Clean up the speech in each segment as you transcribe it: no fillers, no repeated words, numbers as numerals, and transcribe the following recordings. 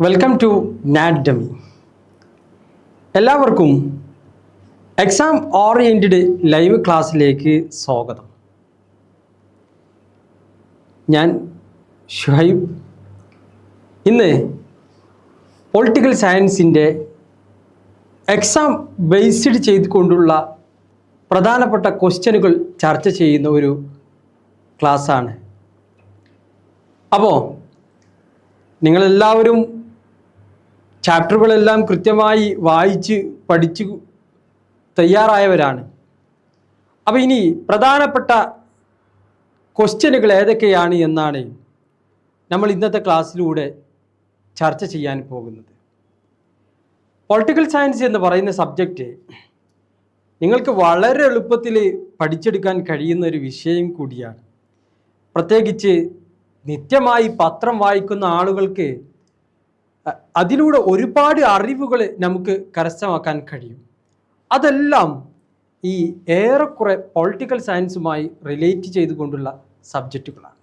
Welcome to നാറ്റമി. എല്ലാവർക്കും exam oriented live ക്ലാസ്സിലേക്ക് സ്വാഗതം. ഞാൻ ഷുഹൈബ്. ഇന്ന് പൊളിറ്റിക്കൽ സയൻസിൻ്റെ എക്സാം ബേസ്ഡ് ചെയ്തുകൊണ്ടുള്ള പ്രധാനപ്പെട്ട ക്വസ്റ്റ്യനുകൾ ചർച്ച ചെയ്യുന്ന ഒരു ക്ലാസ്സാണ്. അപ്പോൾ നിങ്ങളെല്ലാവരും ചാപ്റ്ററുകളെല്ലാം കൃത്യമായി വായിച്ച് പഠിച്ച് തയ്യാറായവരാണ്. അപ്പോൾ ഇനി പ്രധാനപ്പെട്ട ക്വസ്റ്റ്യനുകൾ ഏതൊക്കെയാണ് എന്നാണ് നമ്മൾ ഇന്നത്തെ ക്ലാസ്സിലൂടെ ചർച്ച ചെയ്യാൻ പോകുന്നത്. പൊളിറ്റിക്കൽ സയൻസ് എന്ന് പറയുന്ന സബ്ജക്റ്റ് നിങ്ങൾക്ക് വളരെ എളുപ്പത്തിൽ പഠിച്ചെടുക്കാൻ കഴിയുന്ന ഒരു വിഷയം കൂടിയാണ്. പ്രത്യേകിച്ച് നിത്യമായി പത്രം വായിക്കുന്ന ആളുകൾക്ക് അതിലൂടെ ഒരുപാട് അറിവുകൾ നമുക്ക് കരസ്ഥമാക്കാൻ കഴിയും. അതെല്ലാം ഈ ഏറെക്കുറെ പൊളിറ്റിക്കൽ സയൻസുമായി റിലേറ്റ് ചെയ്തുകൊണ്ടുള്ള സബ്ജക്റ്റുകളാണ്.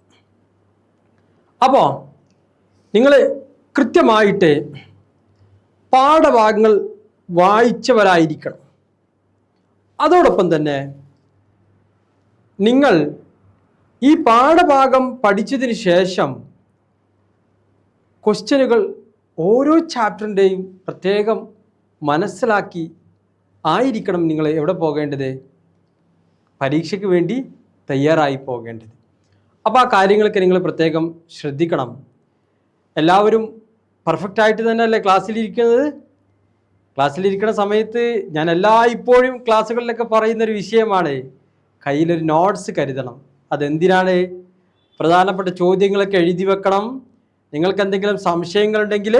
അപ്പോൾ നിങ്ങൾ കൃത്യമായിട്ട് പാഠഭാഗങ്ങൾ വായിച്ചവരായിരിക്കണം. അതോടൊപ്പം തന്നെ നിങ്ങൾ ഈ പാഠഭാഗം പഠിച്ചതിന് ശേഷം ക്വസ്റ്റ്യനുകൾ ഓരോ ചാപ്റ്ററിൻ്റെയും പ്രത്യേകം മനസ്സിലാക്കി ആയിരിക്കണം നിങ്ങൾ എവിടെ പോകേണ്ടത്, പരീക്ഷയ്ക്ക് വേണ്ടി തയ്യാറായി പോകേണ്ടത്. അപ്പോൾ ആ കാര്യങ്ങളൊക്കെ നിങ്ങൾ പ്രത്യേകം ശ്രദ്ധിക്കണം. എല്ലാവരും പെർഫെക്റ്റായിട്ട് തന്നെയല്ലേ ക്ലാസ്സിലിരിക്കുന്നത്? ക്ലാസ്സിലിരിക്കുന്ന സമയത്ത് ഞാൻ ഇപ്പോഴും ക്ലാസ്സുകളിലൊക്കെ പറയുന്നൊരു വിഷയമാണ്, കയ്യിലൊരു നോട്ട്സ് കരുതണം. അതെന്തിനാണ്? പ്രധാനപ്പെട്ട ചോദ്യങ്ങളൊക്കെ എഴുതി വെക്കണം. നിങ്ങൾക്ക് എന്തെങ്കിലും സംശയങ്ങളുണ്ടെങ്കിൽ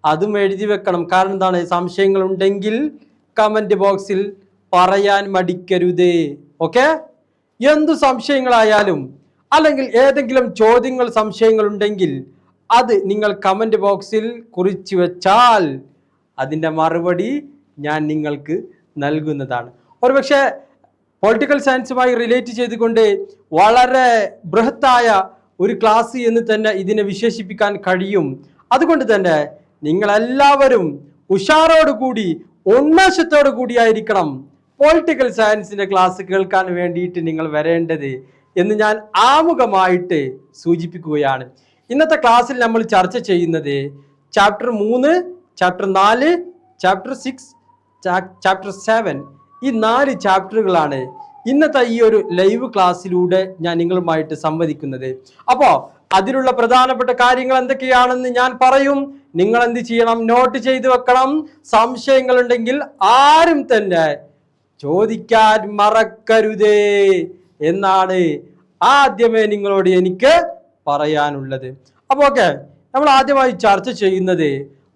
അതും എഴുതി വെക്കണം. കാരണം എന്താണ്? സംശയങ്ങളുണ്ടെങ്കിൽ കമൻറ്റ് ബോക്സിൽ പറയാൻ മടിക്കരുത്. ഓക്കെ? എന്തു സംശയങ്ങളായാലും അല്ലെങ്കിൽ ഏതെങ്കിലും സംശയങ്ങളുണ്ടെങ്കിൽ അത് നിങ്ങൾ കമൻറ്റ് ബോക്സിൽ കുറിച്ച് വെച്ചാൽ അതിൻ്റെ മറുപടി ഞാൻ നിങ്ങൾക്ക് നൽകുന്നതാണ്. ഒരുപക്ഷെ പൊളിറ്റിക്കൽ സയൻസുമായി റിലേറ്റ് ചെയ്തുകൊണ്ട് വളരെ ബൃഹത്തായ ഒരു ക്ലാസ് എന്ന് തന്നെ ഇതിനെ വിശേഷിപ്പിക്കാൻ കഴിയും. അതുകൊണ്ട് തന്നെ നിങ്ങളെല്ലാവരും ഉഷാറോടുകൂടി ഉന്മേഷത്തോടു കൂടിയായിരിക്കണം പൊളിറ്റിക്കൽ സയൻസിൻ്റെ ക്ലാസ് കേൾക്കാൻ വേണ്ടിയിട്ട് നിങ്ങൾ വരേണ്ടത് എന്ന് ഞാൻ ആമുഖമായിട്ട് സൂചിപ്പിക്കുകയാണ്. ഇന്നത്തെ ക്ലാസ്സിൽ നമ്മൾ ചർച്ച ചെയ്യുന്നത് ചാപ്റ്റർ 3, ചാപ്റ്റർ 4, ചാപ്റ്റർ 6, ചാപ്റ്റർ 7 ഈ 4 ചാപ്റ്ററുകളാണ് ഇന്നത്തെ ഈ ഒരു ലൈവ് ക്ലാസ്സിലൂടെ ഞാൻ നിങ്ങളുമായിട്ട് സംവദിക്കുന്നത്. അപ്പോൾ അതിലുള്ള പ്രധാനപ്പെട്ട കാര്യങ്ങൾ എന്തൊക്കെയാണെന്ന് ഞാൻ പറയും. നിങ്ങൾ എന്ത് ചെയ്യണം? നോട്ട് ചെയ്ത് വെക്കണം. സംശയങ്ങളുണ്ടെങ്കിൽ ആരും തന്നെ ചോദിക്കാൻ മറക്കരുതേ എന്നാണ് ആദ്യമേ നിങ്ങളോട് എനിക്ക് പറയാനുള്ളത്. അപ്പോൾ ഓക്കെ, നമ്മൾ ആദ്യമായി ചർച്ച ചെയ്യുന്നത്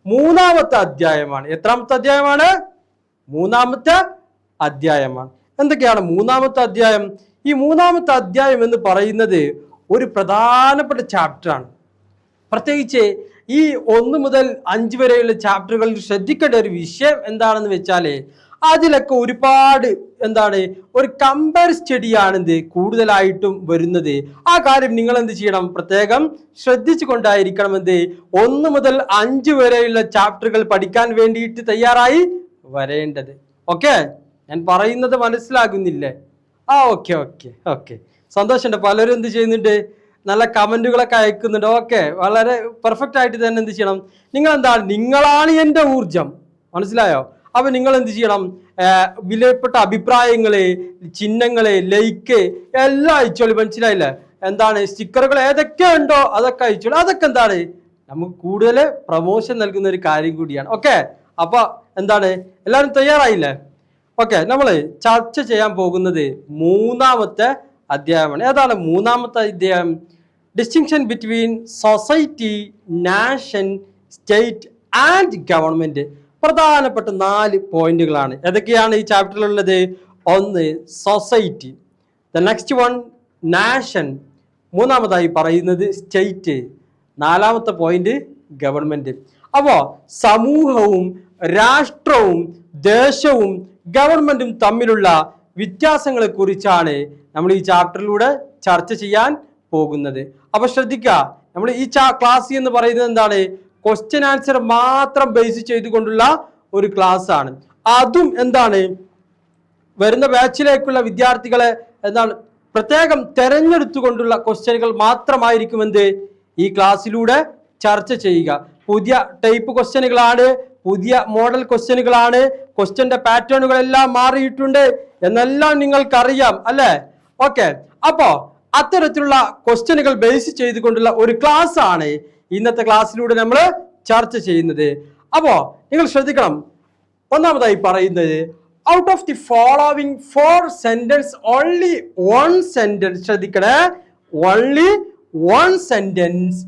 3-ാമത്തെ അധ്യായമാണ്. എത്രാമത്തെ അധ്യായമാണ്? 3-ാമത്തെ അധ്യായമാണ്. എന്തൊക്കെയാണ് 3-ാമത്തെ അധ്യായം? ഈ 3-ാമത്തെ അധ്യായം എന്ന് പറയുന്നത് ഒരു പ്രധാനപ്പെട്ട ചാപ്റ്ററാണ്. പ്രത്യേകിച്ച് ഈ 1 മുതൽ 5 വരെയുള്ള ചാപ്റ്ററുകളിൽ ശ്രദ്ധിക്കേണ്ട ഒരു വിഷയം എന്താണെന്ന് വെച്ചാൽ അതിലൊക്കെ ഒരുപാട് ഒരു കമ്പയർ സ്റ്റഡിയാണ് കൂടുതലായിട്ടും വരുന്നത്. ആ കാര്യം നിങ്ങൾ എന്ത് ചെയ്യണം? പ്രത്യേകം ശ്രദ്ധിച്ചു കൊണ്ടായിരിക്കണം 1 മുതൽ 5 വരെയുള്ള ചാപ്റ്ററുകൾ പഠിക്കാൻ വേണ്ടിയിട്ട് തയ്യാറായി വരേണ്ടത്. ഓക്കെ, ഞാൻ പറയുന്നത് മനസ്സിലാകുന്നില്ലേ? ഓക്കെ ഓക്കെ ഓക്കെ, സന്തോഷമുണ്ട്. പലരും എന്ത് ചെയ്യുന്നുണ്ട്? നല്ല കമൻറ്റുകളൊക്കെ അയക്കുന്നുണ്ട്. ഓക്കെ, വളരെ പെർഫെക്റ്റ് ആയിട്ട് തന്നെ എന്ത് ചെയ്യണം? നിങ്ങളാണ് എൻ്റെ ഊർജം. മനസ്സിലായോ? അപ്പം നിങ്ങൾ എന്ത് ചെയ്യണം? വിലപ്പെട്ട അഭിപ്രായങ്ങള്, ചിഹ്നങ്ങള്, ലൈക്ക് എല്ലാം അയച്ചോളൂ. മനസ്സിലായില്ലേ? സ്റ്റിക്കറുകൾ ഏതൊക്കെ ഉണ്ടോ അതൊക്കെ അയച്ചോളൂ. അതൊക്കെ നമുക്ക് കൂടുതൽ പ്രമോഷൻ നൽകുന്ന ഒരു കാര്യം കൂടിയാണ്. ഓക്കെ, അപ്പൊ എല്ലാവരും തയ്യാറായില്ലേ? ഓക്കെ, നമ്മൾ ചർച്ച ചെയ്യാൻ പോകുന്നത് 3-ാമത്തെ അധ്യായമാണ്. ഏതാണ് 3-ാമത്തെ അധ്യായം? Distinction between society, nation, state and government. പ്രധാനപ്പെട്ട 4 പോയിന്റുകളാണ്. ഏതൊക്കെയാണ് ഈ ചാപ്റ്ററിലുള്ളത്? 1 സൊസൈറ്റി, ദ നെക്സ്റ്റ് 1 നാഷൻ, 3-ാമതായി പറയുന്നത് സ്റ്റേറ്റ്, 4-ാമത്തെ പോയിന്റ് ഗവൺമെന്റ്. അപ്പോൾ സമൂഹവും രാഷ്ട്രവും ദേശവും ഗവൺമെന്റും തമ്മിലുള്ള വ്യത്യാസങ്ങളെ കുറിച്ചാണ് നമ്മൾ ഈ ചാപ്റ്ററിലൂടെ ചർച്ച ചെയ്യാൻ പോകുന്നത്. അപ്പൊ ശ്രദ്ധിക്കുക, നമ്മൾ ഈ ക്ലാസ് എന്ന് പറയുന്നത് ക്വസ്റ്റ്യൻ ആൻസർ മാത്രം ബേസ് ചെയ്തുകൊണ്ടുള്ള ഒരു ക്ലാസ് ആണ്. അതും എന്താണ്, വരുന്ന ബാച്ചിലേക്കുള്ള വിദ്യാർത്ഥികളെ എന്താണ് പ്രത്യേകം തെരഞ്ഞെടുത്തുകൊണ്ടുള്ള ക്വസ്റ്റ്യനുകൾ മാത്രമായിരിക്കും എന്ത് ഈ ക്ലാസ്സിലൂടെ ചർച്ച ചെയ്യുക. പുതിയ ടൈപ്പ് ക്വസ്റ്റ്യനുകളാണ്, പുതിയ മോഡൽ ക്വസ്റ്റ്യനുകളാണ്, ക്വസ്റ്റ്യന്റെ പാറ്റേണുകളെല്ലാം മാറിയിട്ടുണ്ട് എന്നെല്ലാം നിങ്ങൾക്കറിയാം അല്ലേ? ഓക്കെ, അപ്പോ അത്തരത്തിലുള്ള ക്വസ്റ്റ്യനുകൾ ബേസ് ചെയ്തുകൊണ്ടുള്ള ഒരു ക്ലാസ് ആണ് ഇന്നത്തെ ക്ലാസ്സിലൂടെ നമ്മൾ ചർച്ച ചെയ്യുന്നത്. അപ്പോ നിങ്ങൾ ശ്രദ്ധിക്കണം, ഒന്നാമതായി പറയുന്നത് out of the following 4 sentence only 1 sentence, ശ്രദ്ധിക്കണേ, only 1 sentence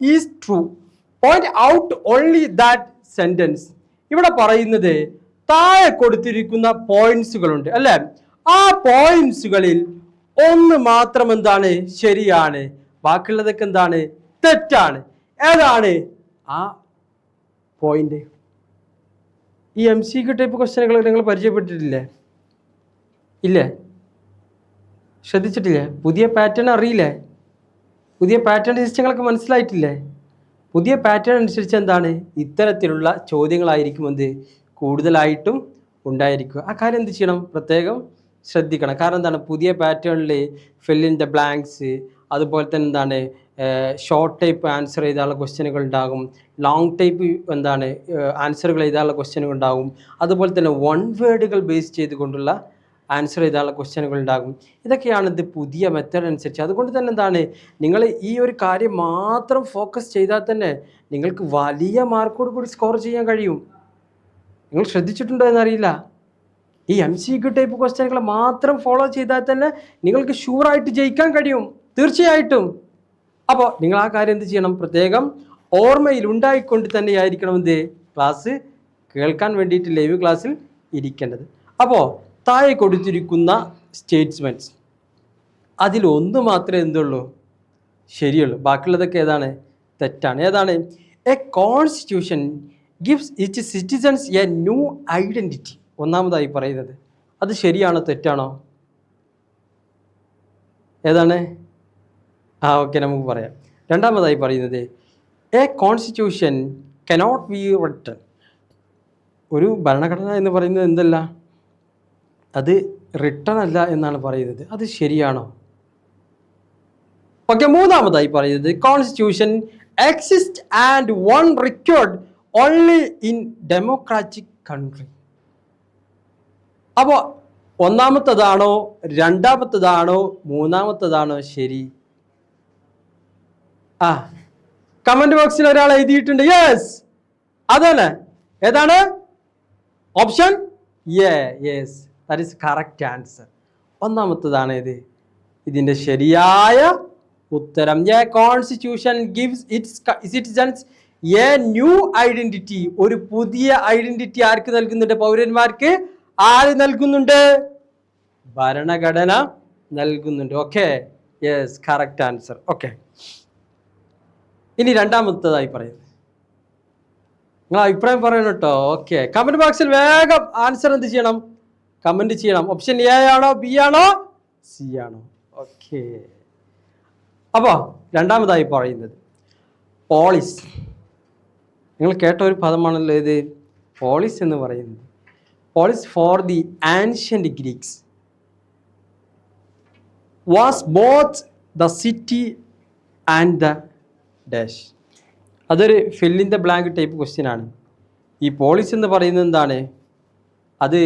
is true. Point out only that sentence. ഇവിടെ പറയുന്നത് താഴെ കൊടുത്തിരിക്കുന്ന പോയിന്റ്സുകളുണ്ട് അല്ലെ, ആ പോയിന്റ്സുകളിൽ ഒന്ന് മാത്രം എന്താണ് ശരിയാണ്, ബാക്കിയുള്ളതൊക്കെ എന്താണ് തെറ്റാണ്. ഏതാണ് ആ പോയിന്റ്? ഈ MCQ ടൈപ്പ് ക്വസ്റ്റ്യനുകൾ നിങ്ങൾ പരിചയപ്പെട്ടിട്ടില്ലേ? ഇല്ലേ? ശ്രദ്ധിച്ചിട്ടില്ലേ? പുതിയ പാറ്റേൺ അറിയില്ലേ? പുതിയ പാറ്റേൺ സിസ്റ്റങ്ങളൊക്കെ മനസ്സിലായിട്ടില്ലേ? പുതിയ പാറ്റേൺ അനുസരിച്ച് എന്താണ് ഇത്തരത്തിലുള്ള ചോദ്യങ്ങളായിരിക്കും എന്ത് കൂടുതലായിട്ടും ഉണ്ടായിരിക്കുക. ആ കാര്യം എന്ത് ചെയ്യണം, പ്രത്യേകം ശ്രദ്ധിക്കണം. കാരണം എന്താണ്, പുതിയ പാറ്റേണിൽ ഫിൽ ഇൻ ദ ബ്ലാങ്ക്സ്, അതുപോലെ തന്നെ എന്താണ് ഷോർട്ട് ടൈപ്പ് ആൻസർ ചെയ്താലുള്ള ക്വസ്റ്റ്യനുകൾ ഉണ്ടാകും, ലോങ് ടൈപ്പ് എന്താണ് ആൻസറുകൾ ചെയ്താലുള്ള ക്വസ്റ്റ്യനുകൾ ഉണ്ടാകും, അതുപോലെ തന്നെ 1 വേർഡുകൾ ബേസ് ചെയ്തുകൊണ്ടുള്ള ആൻസർ ചെയ്താലുള്ള ക്വസ്റ്റ്യനുകൾ ഉണ്ടാകും. ഇതൊക്കെയാണ് ഇത് പുതിയ മെത്തേഡ് അനുസരിച്ച്. അതുകൊണ്ട് തന്നെ എന്താണ്, നിങ്ങൾ ഈ ഒരു കാര്യം മാത്രം ഫോക്കസ് ചെയ്താൽ തന്നെ നിങ്ങൾക്ക് വലിയ മാർക്കോട് കൂടി സ്കോർ ചെയ്യാൻ കഴിയും. നിങ്ങൾ ശ്രദ്ധിച്ചിട്ടുണ്ടോ എന്നറിയില്ല, ഈ MCQ ടൈപ്പ് ക്വസ്റ്റ്യനുകൾ മാത്രം ഫോളോ ചെയ്താൽ തന്നെ നിങ്ങൾക്ക് ഷുവറായിട്ട് ജയിക്കാൻ കഴിയും, തീർച്ചയായിട്ടും. അപ്പോൾ നിങ്ങൾ ആ കാര്യം എന്ത് ചെയ്യണം, പ്രത്യേകം ഓർമ്മയിൽ ഉണ്ടായിക്കൊണ്ട് തന്നെയായിരിക്കണം എന്ത് ക്ലാസ് കേൾക്കാൻ വേണ്ടിയിട്ട് ലൈവ് ക്ലാസ്സിൽ ഇരിക്കേണ്ടത്. അപ്പോൾ താഴെ കൊടുത്തിരിക്കുന്ന സ്റ്റേറ്റ്മെൻറ്റ്സ് അതിലൊന്ന് മാത്രമേ എന്തുള്ളൂ ശരിയുള്ളൂ, ബാക്കിയുള്ളതൊക്കെ ഏതാണ് തെറ്റാണ്. ഏതാണ്? A constitution gives it citizens a new identity. ഒന്നാമതായി പറയുന്നത് അത് ശരിയാണോ തെറ്റാണോ? ഏതാണ്? ഓക്കെ, നമുക്ക് പറയാം. രണ്ടാമതായി പറയുന്നത് A constitution cannot be written. ഒരു ഭരണഘടന എന്ന് പറയുന്നത് എന്തല്ല, അത് റിട്ടൺ അല്ല എന്നാണ് പറയുന്നത്. അത് ശരിയാണോ? ഓക്കെ, മൂന്നാമതായി പറയുന്നത് constitution exist and one required only in democratic country. അപ്പോൾ ഒന്നാമത്തതാണോ രണ്ടാമത്തതാണോ മൂന്നാമത്തതാണോ ശരി? കമന്റ് ബോക്സിൽ ഒരാൾ എഴുതിയിട്ടുണ്ട് യെസ്, അതല്ലേ. ഏതാണ് option? Yes, that is correct answer. ഒന്നാമത്തതാണ് ഇത് ഇതിൻ്റെ ശരിയായ ഉത്തരം. A constitution gives its citizens a new identity. ഒരു പുതിയ ഐഡന്റിറ്റി ആർക്ക് നൽകുന്നുണ്ട്? പൗരന്മാർക്ക്. ആര് നൽകുന്നുണ്ട്? ഭരണഘടന നൽകുന്നുണ്ട്. Okay, yes, correct answer. Okay, ഇനി രണ്ടാമത്തതായി പറയുന്നത്, നിങ്ങൾ അഭിപ്രായം പറയണം കേട്ടോ. ഓക്കെ, കമന്റ് ബോക്സിൽ വേഗം ആൻസർ എന്ത് ചെയ്യണം? കമന്റ് ചെയ്യണം. ഓപ്ഷൻ എ ആണോ, ബി ആണോ, സി ആണോ? ഓക്കെ, അപ്പോൾ രണ്ടാമതായി പറയുന്നത് പോളിസ്. നിങ്ങൾ കേട്ട ഒരു പദമാണല്ലോ ഇത് പോളിസ് എന്ന് പറയുന്നത്. Polis for the ancient Greeks was both the city and the dash. അതൊരു fill in the blank type question ആണ്. ഈ പോളിസ് എന്ന് പറയുന്നത് എന്താണ്? അത്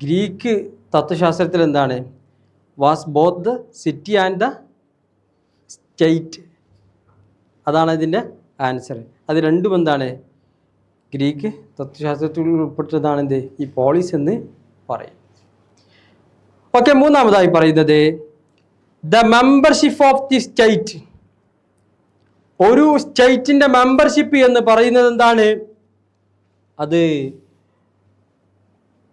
ഗ്രീക്ക് തത്വശാസ്ത്രത്തിൽ എന്താണ്? Was both the city and the state. അതാണ് ഇതിൻ്റെ ആൻസർ. അത് രണ്ടും എന്താണ്? ഗ്രീക്ക് തത്വശാസ്ത്രത്തിൽ ഉൾപ്പെട്ടതാണ് എന്ത് ഈ പോളിസ് എന്ന് പറയും. ഓക്കെ, മൂന്നാമതായി പറയുന്നത് the membership of the state. ഒരു സ്റ്റേറ്റിൻ്റെ മെമ്പർഷിപ്പ് എന്ന് പറയുന്നത് എന്താണ്? അത്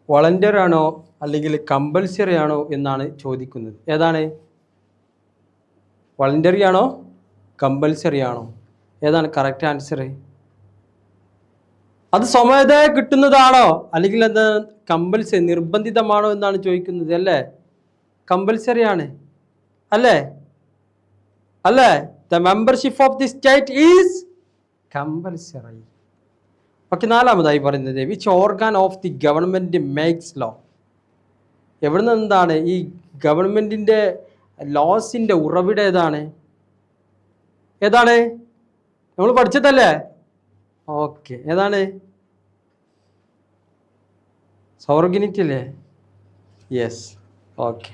വോളണ്ടിയർ ആണോ അല്ലെങ്കിൽ കമ്പൽസറി ആണോ എന്നാണ് ചോദിക്കുന്നത്. ഏതാണ്? വോളണ്ടറി ആണോ കമ്പൽസറി ആണോ? ഏതാണ് കറക്റ്റ് ആൻസർ? അത് സ്വമേധയാ കിട്ടുന്നതാണോ അല്ലെങ്കിൽ അത് കമ്പൽസറി നിർബന്ധിതമാണോ എന്നാണ് ചോദിക്കുന്നത്. അല്ലേ? കമ്പൽസറി ആണ്. അല്ലേ? അല്ലേ? The membership of the state is compulsory. Okay, നാലാമതായി പറയുന്നത് which organ of the government makes law. എവിടുന്ന് എന്താണ് ഈ ഗവൺമെൻറ്റിൻ്റെ ലോസിൻ്റെ ഉറവിടം ഏതാണ്? ഏതാണ്? നമ്മൾ പഠിച്ചതല്ലേ? ഓക്കെ, ഏതാണ്? സോവർഗിനിറ്റി അല്ലേ? യെസ്. ഓക്കെ,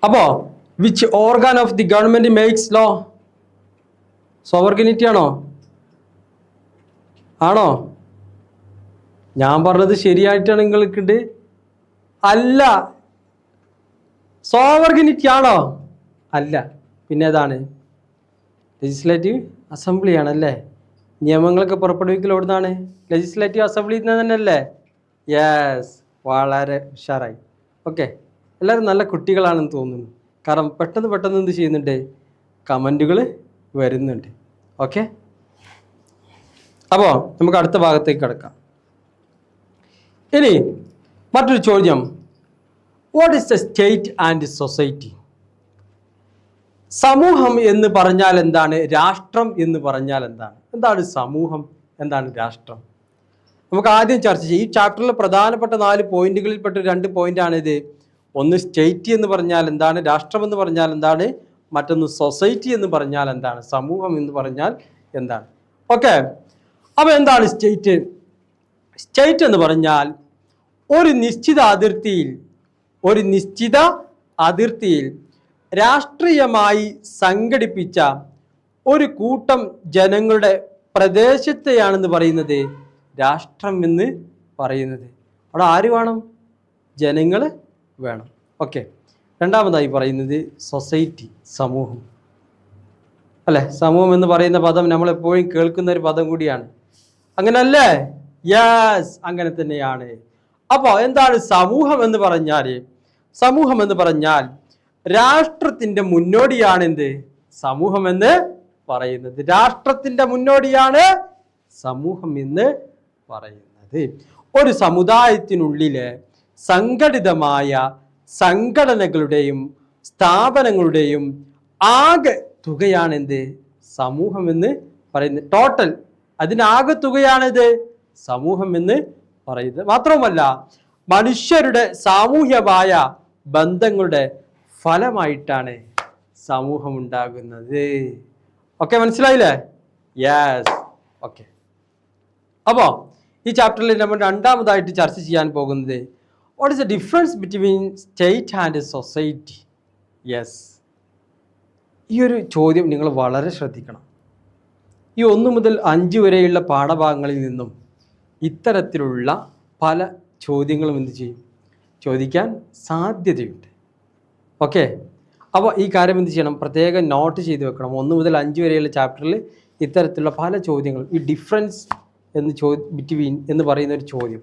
അപ്പോൾ which organ of the government makes law? Sovereignty ആണോ? ആണോ? ഞാൻ പറഞ്ഞത് ശരിയായിട്ടാണ് നിങ്ങൾക്കുണ്ട്? അല്ല. സോവർഗിനിറ്റി ആണോ? അല്ല. പിന്നെ ഏതാണ്? ലെജിസ്ലേറ്റീവ് അസംബ്ലി ആണല്ലേ. നിയമങ്ങളൊക്കെ പുറപ്പെടുവിക്കൽ എവിടുന്നാണ്? ലെജിസ്ലേറ്റീവ് അസംബ്ലിയിൽ നിന്ന് തന്നെയല്ലേ? യെസ്, വളരെ ഉഷാറായി. ഓക്കെ, എല്ലാവരും നല്ല കുട്ടികളാണെന്ന് തോന്നുന്നു. കാരണം പെട്ടെന്ന് എന്ത് ചെയ്യുന്നുണ്ട്? കമൻറ്റുകൾ വരുന്നുണ്ട്. ഓക്കെ, അപ്പോൾ നമുക്ക് അടുത്ത ഭാഗത്തേക്ക് കിടക്കാം. ഇനി മറ്റൊരു ചോദ്യം, what is the state and society? സമൂഹം എന്ന് പറഞ്ഞാൽ എന്താണ്? രാഷ്ട്രം എന്ന് പറഞ്ഞാൽ എന്താണ്? എന്താണ് സമൂഹം? എന്താണ് രാഷ്ട്രം? നമുക്ക് ആദ്യം ചർച്ച ചെയ്യും. ഈ ചാപ്റ്ററിലെ പ്രധാനപ്പെട്ട 4 പോയിന്റുകളിൽപ്പെട്ട 2 പോയിന്റാണിത്. ഒന്ന് സ്റ്റേറ്റ് എന്ന് പറഞ്ഞാൽ എന്താണ്, രാഷ്ട്രം എന്ന് പറഞ്ഞാൽ എന്താണ്, മറ്റൊന്ന് സൊസൈറ്റി എന്ന് പറഞ്ഞാൽ എന്താണ്, സമൂഹം എന്ന് പറഞ്ഞാൽ എന്താണ്. ഓക്കെ, അപ്പോൾ എന്താണ് സ്റ്റേറ്റ്? സ്റ്റേറ്റ് എന്ന് പറഞ്ഞാൽ ഒരു നിശ്ചിത അതിർത്തിയിൽ രാഷ്ട്രീയമായി സംഘടിപ്പിച്ച ഒരു കൂട്ടം ജനങ്ങളുടെ പ്രദേശത്തെയാണെന്ന് പറയുന്നത് രാഷ്ട്രം എന്ന് പറയുന്നത്. അവിടെ ആര് വേണം? ജനങ്ങൾ വേണം. ഓക്കെ, രണ്ടാമതായി പറയുന്നത് സൊസൈറ്റി, സമൂഹം അല്ലേ. സമൂഹം എന്ന് പറയുന്ന പദം നമ്മളെപ്പോഴും കേൾക്കുന്ന ഒരു പദം കൂടിയാണ്. അങ്ങനല്ലേ? യെസ്, അങ്ങനെ തന്നെയാണ്. അപ്പോൾ എന്താണ് സമൂഹം എന്ന് പറഞ്ഞാൽ? സമൂഹം എന്ന് പറഞ്ഞാൽ രാഷ്ട്രത്തിൻ്റെ മുന്നോടിയാണ് എന്ത്? സമൂഹം എന്ന് പറയുന്നത്. രാഷ്ട്രത്തിൻ്റെ മുന്നോടിയാണ് സമൂഹം എന്ന് പറയുന്നത്. ഒരു സമുദായത്തിനുള്ളിലെ സംഘടിതമായ സംഘടനകളുടെയും സ്ഥാപനങ്ങളുടെയും ആകെ തുകയാണ് എന്ത്? സമൂഹം എന്ന് പറയുന്നത്. ടോട്ടൽ അതിനാകെ തുകയാണിത് സമൂഹം എന്ന് പറയുന്നത്. മാത്രവുമല്ല, മനുഷ്യരുടെ സാമൂഹ്യമായ ബന്ധങ്ങളുടെ ഫലമായിട്ടാണ് സമൂഹം ഉണ്ടാകുന്നത്. ഓക്കെ, മനസ്സിലായില്ലേ? യെസ്. ഓക്കെ, അപ്പോൾ ഈ ചാപ്റ്ററിൽ നമ്മൾ രണ്ടാമതായിട്ട് ചർച്ച ചെയ്യാൻ പോകുന്നത് what is the difference between state and society. Yes, ഈ ഒരു ചോദ്യം നിങ്ങൾ വളരെ ശ്രദ്ധിക്കണം. ഈ 1 മുതൽ 5 വരെയുള്ള പാഠഭാഗങ്ങളിൽ നിന്നും ഇത്തരത്തിലുള്ള പല ചോദ്യങ്ങളും എന്ത് ചെയ്യും? ചോദിക്കാൻ സാധ്യതയുണ്ട്. ഓക്കെ, അപ്പോൾ ഈ കാര്യം എന്ത് ചെയ്യണം? പ്രത്യേകം നോട്ട് ചെയ്ത് വെക്കണം. 1 മുതൽ 5 വരെയുള്ള ചാപ്റ്ററിൽ ഇത്തരത്തിലുള്ള പല ചോദ്യങ്ങളും, ഈ ഡിഫറൻസ് ബിറ്റ്വീൻ എന്ന് പറയുന്ന ഒരു ചോദ്യം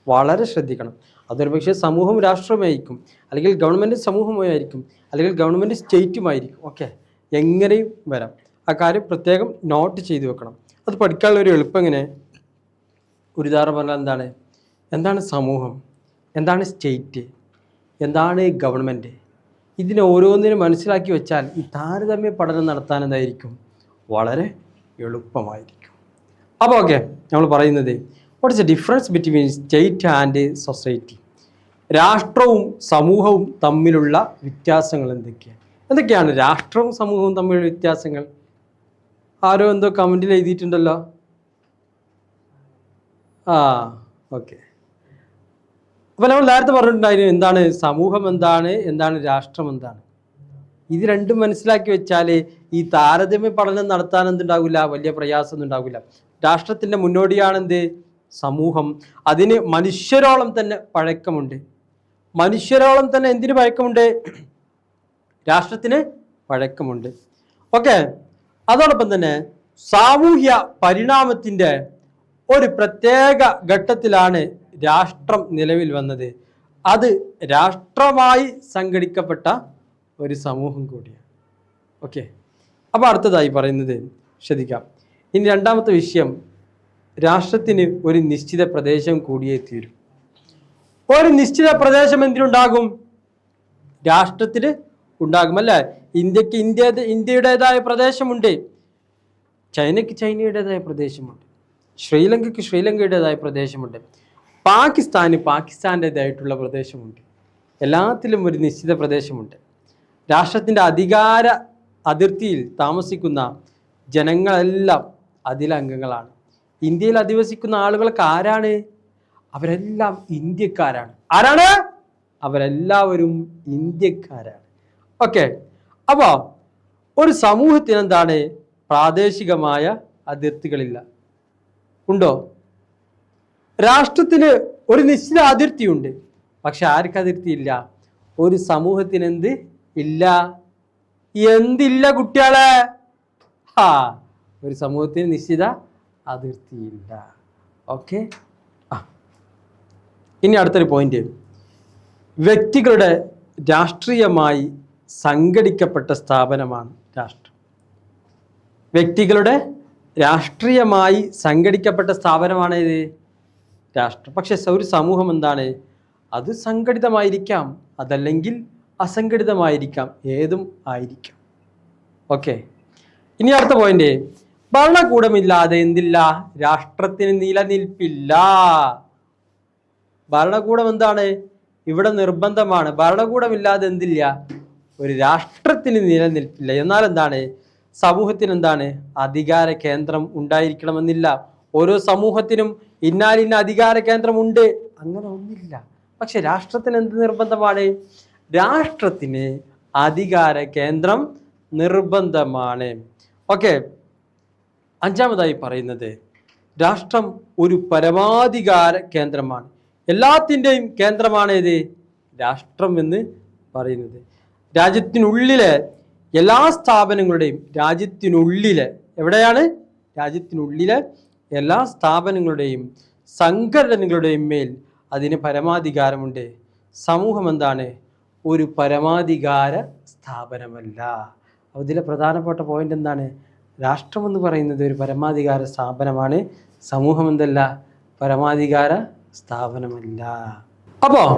വളരെ ശ്രദ്ധിക്കണം. അതൊരു പക്ഷേ സമൂഹം രാഷ്ട്രമായിരിക്കും, അല്ലെങ്കിൽ ഗവൺമെൻറ് സമൂഹമായിരിക്കും, അല്ലെങ്കിൽ ഗവൺമെൻറ് സ്റ്റേറ്റുമായിരിക്കും. ഓക്കെ, എങ്ങനെയും വരാം. ആ കാര്യം പ്രത്യേകം നോട്ട് ചെയ്ത് വെക്കണം. അത് പഠിക്കാനുള്ള ഒരു എളുപ്പം എങ്ങനെ? ഒരു ഉദാഹരണം പറഞ്ഞാൽ എന്താണ് സമൂഹം, എന്താണ് സ്റ്റേറ്റ്, എന്താണ് ഗവൺമെൻറ്? ഇതിനെ ഓരോന്നിനും മനസ്സിലാക്കി വെച്ചാൽ ഈ താരതമ്യ പഠനം നടത്താൻ എന്തായിരിക്കും? വളരെ എളുപ്പമായിരിക്കും. അപ്പോൾ ഓക്കെ, നമ്മൾ പറയുന്നത് what is the difference between state and society. രാഷ്ട്രവും സമൂഹവും തമ്മിലുള്ള വ്യത്യാസങ്ങൾ എന്തൊക്കെയാണ് രാഷ്ട്രവും സമൂഹവും തമ്മിലുള്ള വ്യത്യാസങ്ങൾ? ആരോ എന്തോ കമൻറ്റിൽ എഴുതിയിട്ടുണ്ടല്ലോ. ഓക്കെ, അപ്പോൾ നമ്മൾ നേരത്തെ പറഞ്ഞിട്ടുണ്ടായിരുന്നു എന്താണ് സമൂഹം, എന്താണ് രാഷ്ട്രം, എന്താണ്. ഇത് രണ്ടും മനസ്സിലാക്കി വെച്ചാൽ ഈ താരതമ്യ പഠനം നടത്താൻ എന്തുണ്ടാവില്ല? വലിയ പ്രയാസമൊന്നും ഉണ്ടാവില്ല. രാഷ്ട്രത്തിൻ്റെ മുന്നോടിയാണെന്ത്? സമൂഹം. അതിന് മനുഷ്യരോളം തന്നെ പഴക്കമുണ്ട്. മനുഷ്യരോളം തന്നെ എന്തിന് പഴക്കമുണ്ട്? രാഷ്ട്രത്തിന് പഴക്കമുണ്ട്. ഓക്കെ, അതോടൊപ്പം തന്നെ സാമൂഹ്യ പരിണാമത്തിൻ്റെ ഒരു പ്രത്യേക ഘട്ടത്തിലാണ് രാഷ്ട്രം നിലവിൽ വന്നത്. അത് രാഷ്ട്രമായി സംഘടിക്കപ്പെട്ട ഒരു സമൂഹം കൂടിയാണ്. ഓക്കെ, അപ്പോൾ അടുത്തതായി പറയുന്നത് ശ്രദ്ധിക്കാം. ഇനി രണ്ടാമത്തെ വിഷയം, രാഷ്ട്രത്തിന് ഒരു നിശ്ചിത പ്രദേശം കൂടിയേ തീരും. ഒരു നിശ്ചിത പ്രദേശം എന്തിനുണ്ടാകും? രാഷ്ട്രത്തിന് ഉണ്ടാകും അല്ലേ. ഇന്ത്യക്ക് ഇന്ത്യയുടേതായ പ്രദേശമുണ്ട്. ചൈനയ്ക്ക് ചൈനയുടേതായ പ്രദേശമുണ്ട്, ശ്രീലങ്കയ്ക്ക് ശ്രീലങ്കയുടേതായ പ്രദേശമുണ്ട്, പാകിസ്ഥാന് പാകിസ്ഥാൻ്റേതായിട്ടുള്ള പ്രദേശമുണ്ട്. എല്ലാത്തിലും ഒരു നിശ്ചിത പ്രദേശമുണ്ട്. രാഷ്ട്രത്തിൻ്റെ അധികാര അതിർത്തിയിൽ താമസിക്കുന്ന ജനങ്ങളെല്ലാം അതിലംഗങ്ങളാണ്. ഇന്ത്യയിൽ അധിവസിക്കുന്ന ആളുകൾക്ക് ആരാണ്? അവരെല്ലാം ഇന്ത്യക്കാരാണ്. ആരാണ്? അവരെല്ലാവരും ഇന്ത്യക്കാരാണ്. ഓക്കെ. അപ്പോൾ ഒരു സമൂഹത്തിന് എന്താണ്? പ്രാദേശികമായ അതിർത്തികളില്ല. ഉണ്ടോ? രാഷ്ട്രത്തിന് ഒരു നിശ്ചിത അതിർത്തിയുണ്ട്, പക്ഷെ ആർക്ക് അതിർത്തിയില്ല? ഒരു സമൂഹത്തിന് എന്ത് ഇല്ല? എന്തില്ല കുട്ടികളെ? ഒരു സമൂഹത്തിന് നിശ്ചിത അതിർത്തിയില്ല. ഓക്കെ. ഇനി അടുത്തൊരു പോയിന്റ്, വ്യക്തികളുടെ രാഷ്ട്രീയമായി സംഘടിക്കപ്പെട്ട സ്ഥാപനമാണ് രാഷ്ട്രം. വ്യക്തികളുടെ രാഷ്ട്രീയമായി സംഘടിക്കപ്പെട്ട സ്ഥാപനമാണ് ഇത് രാഷ്ട്രം. പക്ഷെ ഒരു സമൂഹം എന്താണ്? അത് സംഘടിതമായിരിക്കാം, അതല്ലെങ്കിൽ അസംഘടിതമായിരിക്കാം, ഏതും ആയിരിക്കാം. ഓക്കെ. ഇനി അടുത്ത പോയിന്റ്, ഭരണകൂടമില്ലാതെ എന്തില്ല? രാഷ്ട്രത്തിന് നിലനിൽപ്പില്ല. ഭരണകൂടം എന്താണ്? ഇവിടെ നിർബന്ധമാണ്. ഭരണകൂടമില്ലാതെ എന്തില്ല? ഒരു രാഷ്ട്രത്തിന് നിലനിൽപ്പില്ല. എന്നാൽ എന്താണ്? സമൂഹത്തിന് എന്താണ്? അധികാര കേന്ദ്രം ഉണ്ടായിരിക്കണമെന്നില്ല. ഓരോ സമൂഹത്തിനും ഇന്നാലിന്ന അധികാര കേന്ദ്രം ഉണ്ട്, അങ്ങനെ ഒന്നില്ല. പക്ഷെ രാഷ്ട്രത്തിന് എന്ത് നിർബന്ധമാണ്? രാഷ്ട്രത്തിന് അധികാര കേന്ദ്രം നിർബന്ധമാണ്. ഓക്കെ. അഞ്ചാമതായി പറയുന്നത്, രാഷ്ട്രം ഒരു പരമാധികാര കേന്ദ്രമാണ്. എല്ലാത്തിൻ്റെയും കേന്ദ്രമാണ് ഇത് രാഷ്ട്രം എന്ന് പറയുന്നത്. രാജ്യത്തിനുള്ളിലെ എല്ലാ സ്ഥാപനങ്ങളുടെയും, രാജ്യത്തിനുള്ളിലെ എവിടെയാണ്? രാജ്യത്തിനുള്ളിലെ എല്ലാ സ്ഥാപനങ്ങളുടെയും സംഘടനകളുടെയും മേൽ അതിന് പരമാധികാരമുണ്ട്. സമൂഹം എന്താണ്? ഒരു പരമാധികാര സ്ഥാപനമല്ല. അതിലെ പ്രധാനപ്പെട്ട പോയിന്റ് എന്താണ്? രാഷ്ട്രം എന്ന് പറയുന്നത് ഒരു പരമാധികാര സ്ഥാപനമാണ്, സമൂഹം എന്തല്ല? പരമാധികാര സ്ഥാപനമല്ല. അപ്പോൾ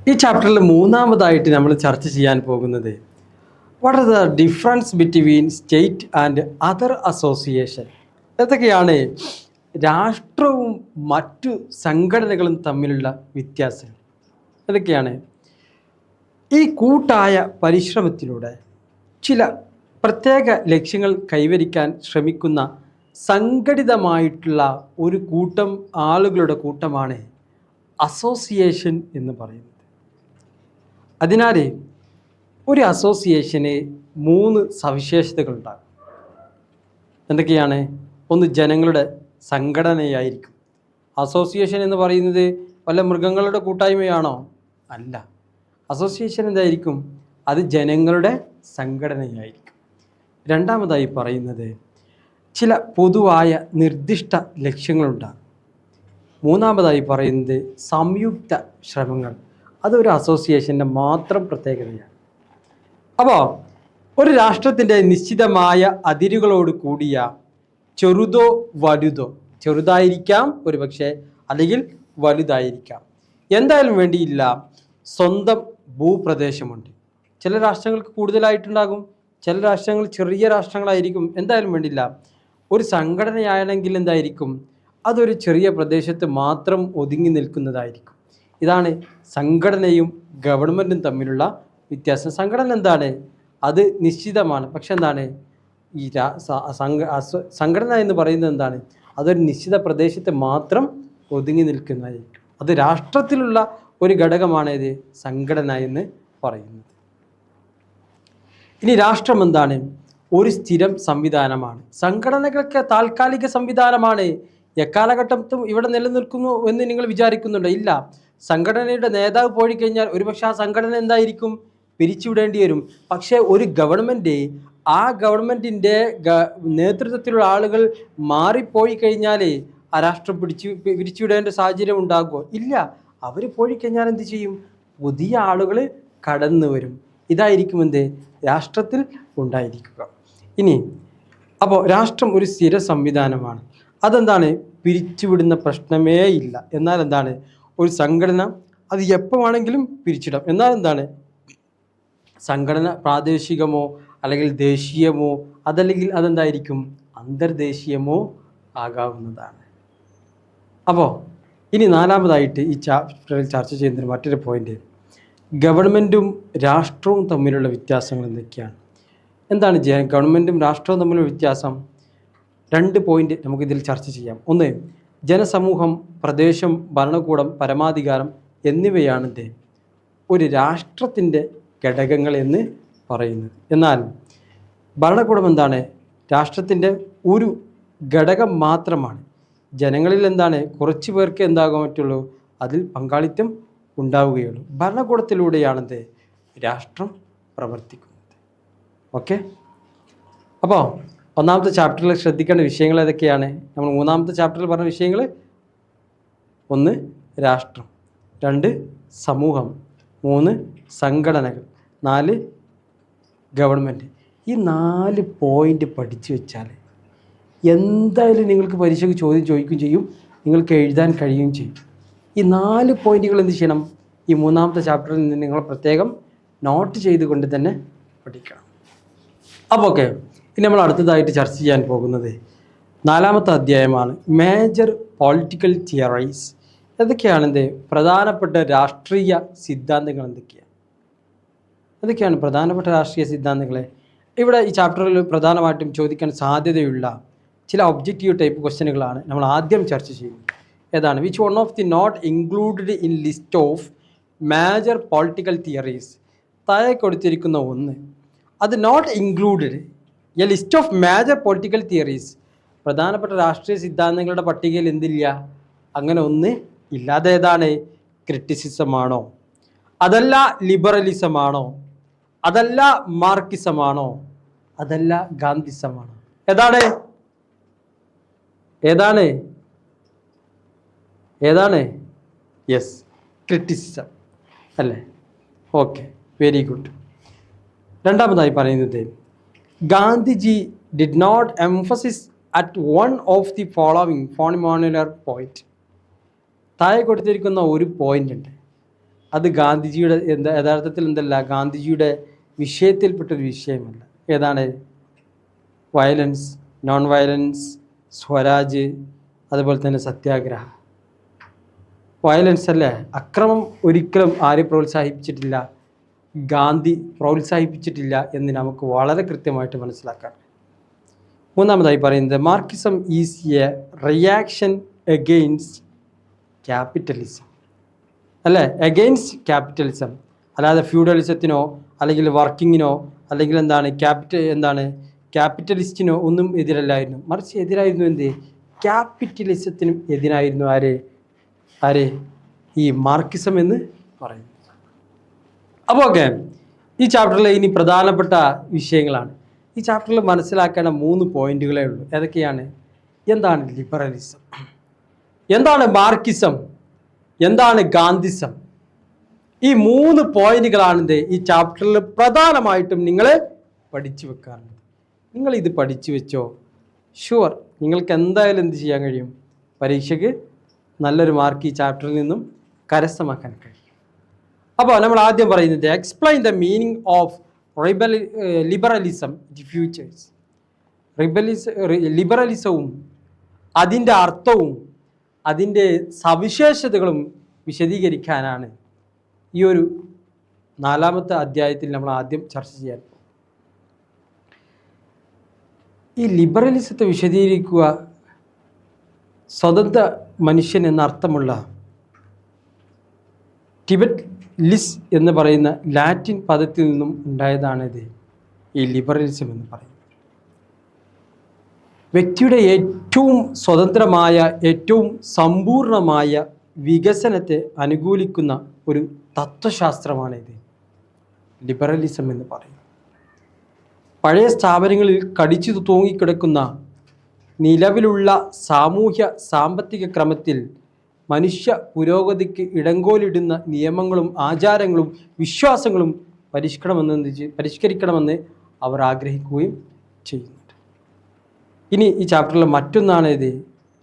ഈ ചാപ്റ്ററിൽ മൂന്നാമതായിട്ട് നമ്മൾ ചർച്ച ചെയ്യാൻ പോകുന്നത്, what are the difference between state and other association. എന്തൊക്കെയാണ് രാഷ്ട്രവും മറ്റു സംഘടനകളും തമ്മിലുള്ള വ്യത്യാസം? എന്തൊക്കെയാണ്? ഈ കൂട്ടായ പരിശ്രമത്തിലൂടെ ചില പ്രത്യേക ലക്ഷ്യങ്ങൾ കൈവരിക്കാൻ ശ്രമിക്കുന്ന സംഘടിതമായിട്ടുള്ള ഒരു കൂട്ടം ആളുകളുടെ കൂട്ടമാണ് അസോസിയേഷൻ എന്ന് പറയുന്നത്. അതിനാൽ ഒരു അസോസിയേഷന് 3 സവിശേഷതകളുണ്ടാകും. എന്തൊക്കെയാണ്? ഒന്ന്, ജനങ്ങളുടെ സംഘടനയായിരിക്കും. അസോസിയേഷൻ എന്ന് പറയുന്നത് വല്ല മൃഗങ്ങളുടെ കൂട്ടായ്മയാണോ? അല്ല. അസോസിയേഷൻ എന്തായിരിക്കും? അത് ജനങ്ങളുടെ സംഘടനയായിരിക്കും. രണ്ടാമതായി പറയുന്നത്, ചില പൊതുവായ നിർദ്ദിഷ്ട ലക്ഷ്യങ്ങളുണ്ടാകും. മൂന്നാമതായി പറയുന്നത് സംയുക്ത ശ്രമങ്ങൾ. അതൊരു അസോസിയേഷൻ്റെ മാത്രം പ്രത്യേകതയാണ്. അപ്പോൾ ഒരു രാഷ്ട്രത്തിൻ്റെ നിശ്ചിതമായ അതിരുകളോട് കൂടിയ ചെറുതോ വലുതോ, ചെറുതായിരിക്കാം ഒരുപക്ഷെ, അല്ലെങ്കിൽ വലുതായിരിക്കാം, എന്തായാലും വേണ്ടിയില്ല, സ്വന്തം ഭൂപ്രദേശമുണ്ട്. ചില രാഷ്ട്രങ്ങൾക്ക് കൂടുതലായിട്ടുണ്ടാകും, ചില രാഷ്ട്രങ്ങൾ ചെറിയ രാഷ്ട്രങ്ങളായിരിക്കും. എന്തായാലും വേണ്ടില്ല, ഒരു സംഘടനയാണെങ്കിൽ എന്തായിരിക്കും? അതൊരു ചെറിയ പ്രദേശത്ത് മാത്രം ഒതുങ്ങി നിൽക്കുന്നതായിരിക്കും. ഇതാണ് സംഘടനയും ഗവൺമെൻറ്റും തമ്മിലുള്ള വ്യത്യാസം. സംഘടന എന്താണ്? അത് നിശ്ചിതമാണ്. പക്ഷെ എന്താണ്? ഈ സംഘടന എന്ന് പറയുന്നത് എന്താണ്? അതൊരു നിശ്ചിത പ്രദേശത്ത് മാത്രം ഒതുങ്ങി നിൽക്കുന്നതായിരിക്കും. അത് രാഷ്ട്രത്തിലുള്ള ഒരു ഘടകമാണ് ഇത് സംഘടന എന്ന് പറയുന്നത്. ഇനി രാഷ്ട്രം എന്താണ്? ഒരു സ്ഥിരം സംവിധാനമാണ്. സംഘടനകളൊക്കെ താൽക്കാലിക സംവിധാനമാണ്. എക്കാലഘട്ടത്തും ഇവിടെ നിലനിൽക്കുന്നു എന്ന് നിങ്ങൾ വിചാരിക്കുന്നുണ്ടോ? ഇല്ല. സംഘടനയുടെ നേതാവ് പോയി കഴിഞ്ഞാൽ ഒരുപക്ഷെ ആ സംഘടന എന്തായിരിക്കും? പിരിച്ചുവിടേണ്ടി വരും. പക്ഷേ ഒരു ഗവൺമെൻറ്, ആ ഗവൺമെൻറ്റിൻ്റെ നേതൃത്വത്തിലുള്ള ആളുകൾ മാറിപ്പോയി കഴിഞ്ഞാൽ ആ രാഷ്ട്രം പിരിച്ചുവിടേണ്ട സാഹചര്യം ഉണ്ടാകുമോ? ഇല്ല. അവർ പോയി കഴിഞ്ഞാൽ എന്ത് ചെയ്യും? പുതിയ ആളുകൾ കടന്നു വരും. ഇതായിരിക്കും എന്ത്? രാഷ്ട്രത്തിൽ ഉണ്ടായിരിക്കുക. ഇനി അപ്പോൾ രാഷ്ട്രം ഒരു സ്ഥിര സംവിധാനമാണ്. അതെന്താണ്? പിരിച്ചുവിടുന്ന പ്രശ്നമേ ഇല്ല. എന്നാൽ എന്താണ്? ഒരു സംഘടന അത് എപ്പോൾ വേണമെങ്കിലും പിരിച്ചിടാം. എന്നാൽ എന്താണ്? സംഘടന പ്രാദേശികമോ അല്ലെങ്കിൽ ദേശീയമോ അതല്ലെങ്കിൽ അതെന്തായിരിക്കും? അന്തർദേശീയമോ ആകാവുന്നതാണ്. അപ്പോൾ ഇനി നാലാമതായിട്ട് ഈ ചാപ്റ്ററിൽ ചർച്ച ചെയ്യുന്ന മറ്റൊരു പോയിന്റ്, ഗവൺമെൻറ്റും രാഷ്ട്രവും തമ്മിലുള്ള വ്യത്യാസങ്ങൾ എന്തൊക്കെയാണ്? എന്താണ് ഗവൺമെൻറ്റും രാഷ്ട്രവും തമ്മിലുള്ള വ്യത്യാസം? 2 പോയിന്റ് നമുക്കിതിൽ ചർച്ച ചെയ്യാം. ഒന്ന്, ജനസമൂഹം, പ്രദേശം, ഭരണകൂടം, പരമാധികാരം എന്നിവയാണ് ഒരു രാഷ്ട്രത്തിൻ്റെ ഘടകങ്ങൾ എന്ന് പറയുന്നത്. എന്നാൽ ഭരണകൂടം എന്താണ്? രാഷ്ട്രത്തിൻ്റെ ഒരു ഘടകം മാത്രമാണ്. ജനങ്ങളിൽ എന്താണ്? കുറച്ച് പേർക്ക് എന്താകാൻ പറ്റുള്ളൂ, അതിൽ പങ്കാളിത്തം ഉണ്ടാവുകയുള്ളൂ. ഭരണകൂടത്തിലൂടെയാണെന്ത് രാഷ്ട്രം പ്രവർത്തിക്കുന്നത്. ഓക്കെ, അപ്പോൾ ഒന്നാമത്തെ ചാപ്റ്ററിൽ ശ്രദ്ധിക്കേണ്ട വിഷയങ്ങൾ ഏതൊക്കെയാണ്? നമ്മൾ മൂന്നാമത്തെ ചാപ്റ്ററിൽ പറഞ്ഞ വിഷയങ്ങൾ: 1 രാഷ്ട്രം, 2 സമൂഹം, 3 സംഘടനകൾ, 4 ഗവൺമെൻറ്. ഈ 4 പോയിന്റ് പഠിച്ചു വെച്ചാൽ എന്തായാലും നിങ്ങൾക്ക് പരീക്ഷയ്ക്ക് ചോദ്യം ചോദിക്കുകയും ചെയ്യും, നിങ്ങൾക്ക് എഴുതാൻ കഴിയുകയും ചെയ്യും. ഈ 4 പോയിന്റുകൾ എന്ത് ചെയ്യണം? ഈ മൂന്നാമത്തെ ചാപ്റ്ററിൽ നിന്ന് നിങ്ങൾ പ്രത്യേകം നോട്ട് ചെയ്തുകൊണ്ട് തന്നെ പഠിക്കണം. അപ്പോൾ ഓക്കെ, ഇനി നമ്മൾ അടുത്തതായിട്ട് ചർച്ച ചെയ്യാൻ പോകുന്നത് 4ാമത്തെ അധ്യായമാണ്, മേജർ പൊളിറ്റിക്കൽ തിയറീസ്. എന്തൊക്കെയാണെന്ത് പ്രധാനപ്പെട്ട രാഷ്ട്രീയ സിദ്ധാന്തങ്ങൾ എന്തൊക്കെയാണ് പ്രധാനപ്പെട്ട രാഷ്ട്രീയ സിദ്ധാന്തങ്ങൾ? ഇവിടെ ഈ ചാപ്റ്ററിൽ പ്രധാനമായിട്ടും ചോദിക്കാൻ സാധ്യതയുള്ള ചില ഒബ്ജക്റ്റീവ് ടൈപ്പ് ക്വസ്റ്റ്യനുകളാണ് നമ്മൾ ആദ്യം ചർച്ച ചെയ്യുന്നത്. ഏതാണ്? Which one of the not included in list of major political theories? താഴെ കൊടുത്തിരിക്കുന്ന ഒന്ന്, അത് not included a list of major political theories. പ്രധാനപ്പെട്ട രാഷ്ട്രീയ സിദ്ധാന്തങ്ങളുടെ പട്ടികയിൽ എന്തില്ല? അങ്ങനെ ഒന്ന് ഇല്ലാതെ. ഏതാണ്? ക്രിറ്റിസിസമാണോ? അതല്ല ലിബറലിസമാണോ? അതല്ല മാർക്സിസമാണോ? അതല്ല ഗാന്ധിസമാണോ? ഏതാണ്? യെസ്, ക്രിറ്റിസിസം അല്ലേ? Okay, very good. രണ്ടാമതായി പറയുന്നത്, Gandhiji did not emphasis at one of the following phenomenal point. താഴെ കൊടുത്തിരിക്കുന്ന ഒരു പോയിന്റ് ഉണ്ട്, അത് ഗാന്ധിജിയുടെ യഥാർത്ഥത്തിൽ ഗാന്ധിജിയുടെ വിഷയത്തിൽപ്പെട്ടൊരു വിഷയമല്ല. ഏതാണ്? വയലൻസ്, നോൺ വയലൻസ്, സ്വരാജ്, അതുപോലെ തന്നെ സത്യാഗ്രഹ. വയലൻസ് അല്ലേ? അക്രമം ഒരിക്കലും ആരും പ്രോത്സാഹിപ്പിച്ചിട്ടില്ല, ഗാന്ധി പ്രോത്സാഹിപ്പിച്ചിട്ടില്ല എന്ന് നമുക്ക് വളരെ കൃത്യമായിട്ട് മനസ്സിലാക്കാം. മൂന്നാമതായി പറയുന്നത്, Marxism is A reaction against capitalism അല്ലേ? എഗെയിൻസ്റ്റ് ക്യാപിറ്റലിസം, അല്ലാതെ ഫ്യൂഡലിസത്തിനോ അല്ലെങ്കിൽ വർക്കിങ്ങിനോ അല്ലെങ്കിൽ ക്യാപിറ്റലിസ്റ്റിനോ ഒന്നും എതിരല്ലായിരുന്നു. മറിച്ച് എതിരായിരുന്നു ക്യാപിറ്റലിസത്തിനും എതിരായിരുന്നു. ആര്? ഈ മാർക്സിസം എന്ന് പറയുന്നത്. അപ്പോൾ ഓക്കെ, ഈ ചാപ്റ്ററിൽ ഇനി പ്രധാനപ്പെട്ട വിഷയങ്ങളാണ്. ഈ ചാപ്റ്ററിൽ മനസ്സിലാക്കേണ്ട 3 പോയിന്റുകളേ ഉള്ളൂ. ഏതൊക്കെയാണ്? എന്താണ് ലിബറലിസം? എന്താണ് മാർക്സിസം? എന്താണ് ഗാന്ധിസം? ഈ 3 പോയിന്റുകളാണ് ഈ ചാപ്റ്ററിൽ പ്രധാനമായിട്ടും നിങ്ങൾ പഠിച്ചു വെക്കാറുണ്ട്. നിങ്ങൾ ഇത് പഠിച്ചു വെച്ചോ, ഷുവർ നിങ്ങൾക്ക് എന്തായാലും എന്ത് ചെയ്യാൻ കഴിയും? പരീക്ഷയ്ക്ക് നല്ലൊരു മാർക്ക് ഈ ചാപ്റ്ററിൽ നിന്നും കരസ്ഥമാക്കാൻ കഴിയും. അപ്പോൾ നമ്മൾ ആദ്യം പറയുന്നത്, explain the meaning of liberalism the futures. ലിബറലിസവും അതിൻ്റെ അർത്ഥവും അതിൻ്റെ സവിശേഷതകളും വിശദീകരിക്കാനാണ് ഈ ഒരു 4ാമത്തെ അധ്യായത്തിൽ നമ്മൾ ആദ്യം ചർച്ച ചെയ്യാൻ. ഈ ലിബറലിസത്തെ വിശദീകരിക്കുക സ്വതന്ത്ര മനുഷ്യൻ എന്നർത്ഥമുള്ള ടിബറ്റ് ലിസ് എന്ന് പറയുന്ന ലാറ്റിൻ പദത്തിൽ നിന്നും ഉണ്ടായതാണിത് ഈ ലിബറലിസം എന്ന് പറയുന്നത്. വ്യക്തിയുടെ ഏറ്റവും സ്വതന്ത്രമായ, ഏറ്റവും സമ്പൂർണമായ വികസനത്തെ അനുകൂലിക്കുന്ന ഒരു തത്വശാസ്ത്രമാണിത് ലിബറലിസം എന്ന് പറയുന്നത്. പഴയ സ്ഥാപനങ്ങളിൽ കടിച്ചു തൂങ്ങിക്കിടക്കുന്ന നിലവിലുള്ള സാമൂഹ്യ സാമ്പത്തിക ക്രമത്തിൽ മനുഷ്യ പുരോഗതിക്ക് ഇടങ്കോലിടുന്ന നിയമങ്ങളും ആചാരങ്ങളും വിശ്വാസങ്ങളും പരിഷ്കരിക്കണമെന്ന് അവർ ആഗ്രഹിക്കുകയും ചെയ്യുന്നുണ്ട്. ഇനി ഈ ചാപ്റ്ററിൽ മറ്റൊന്നാണ് ഇത്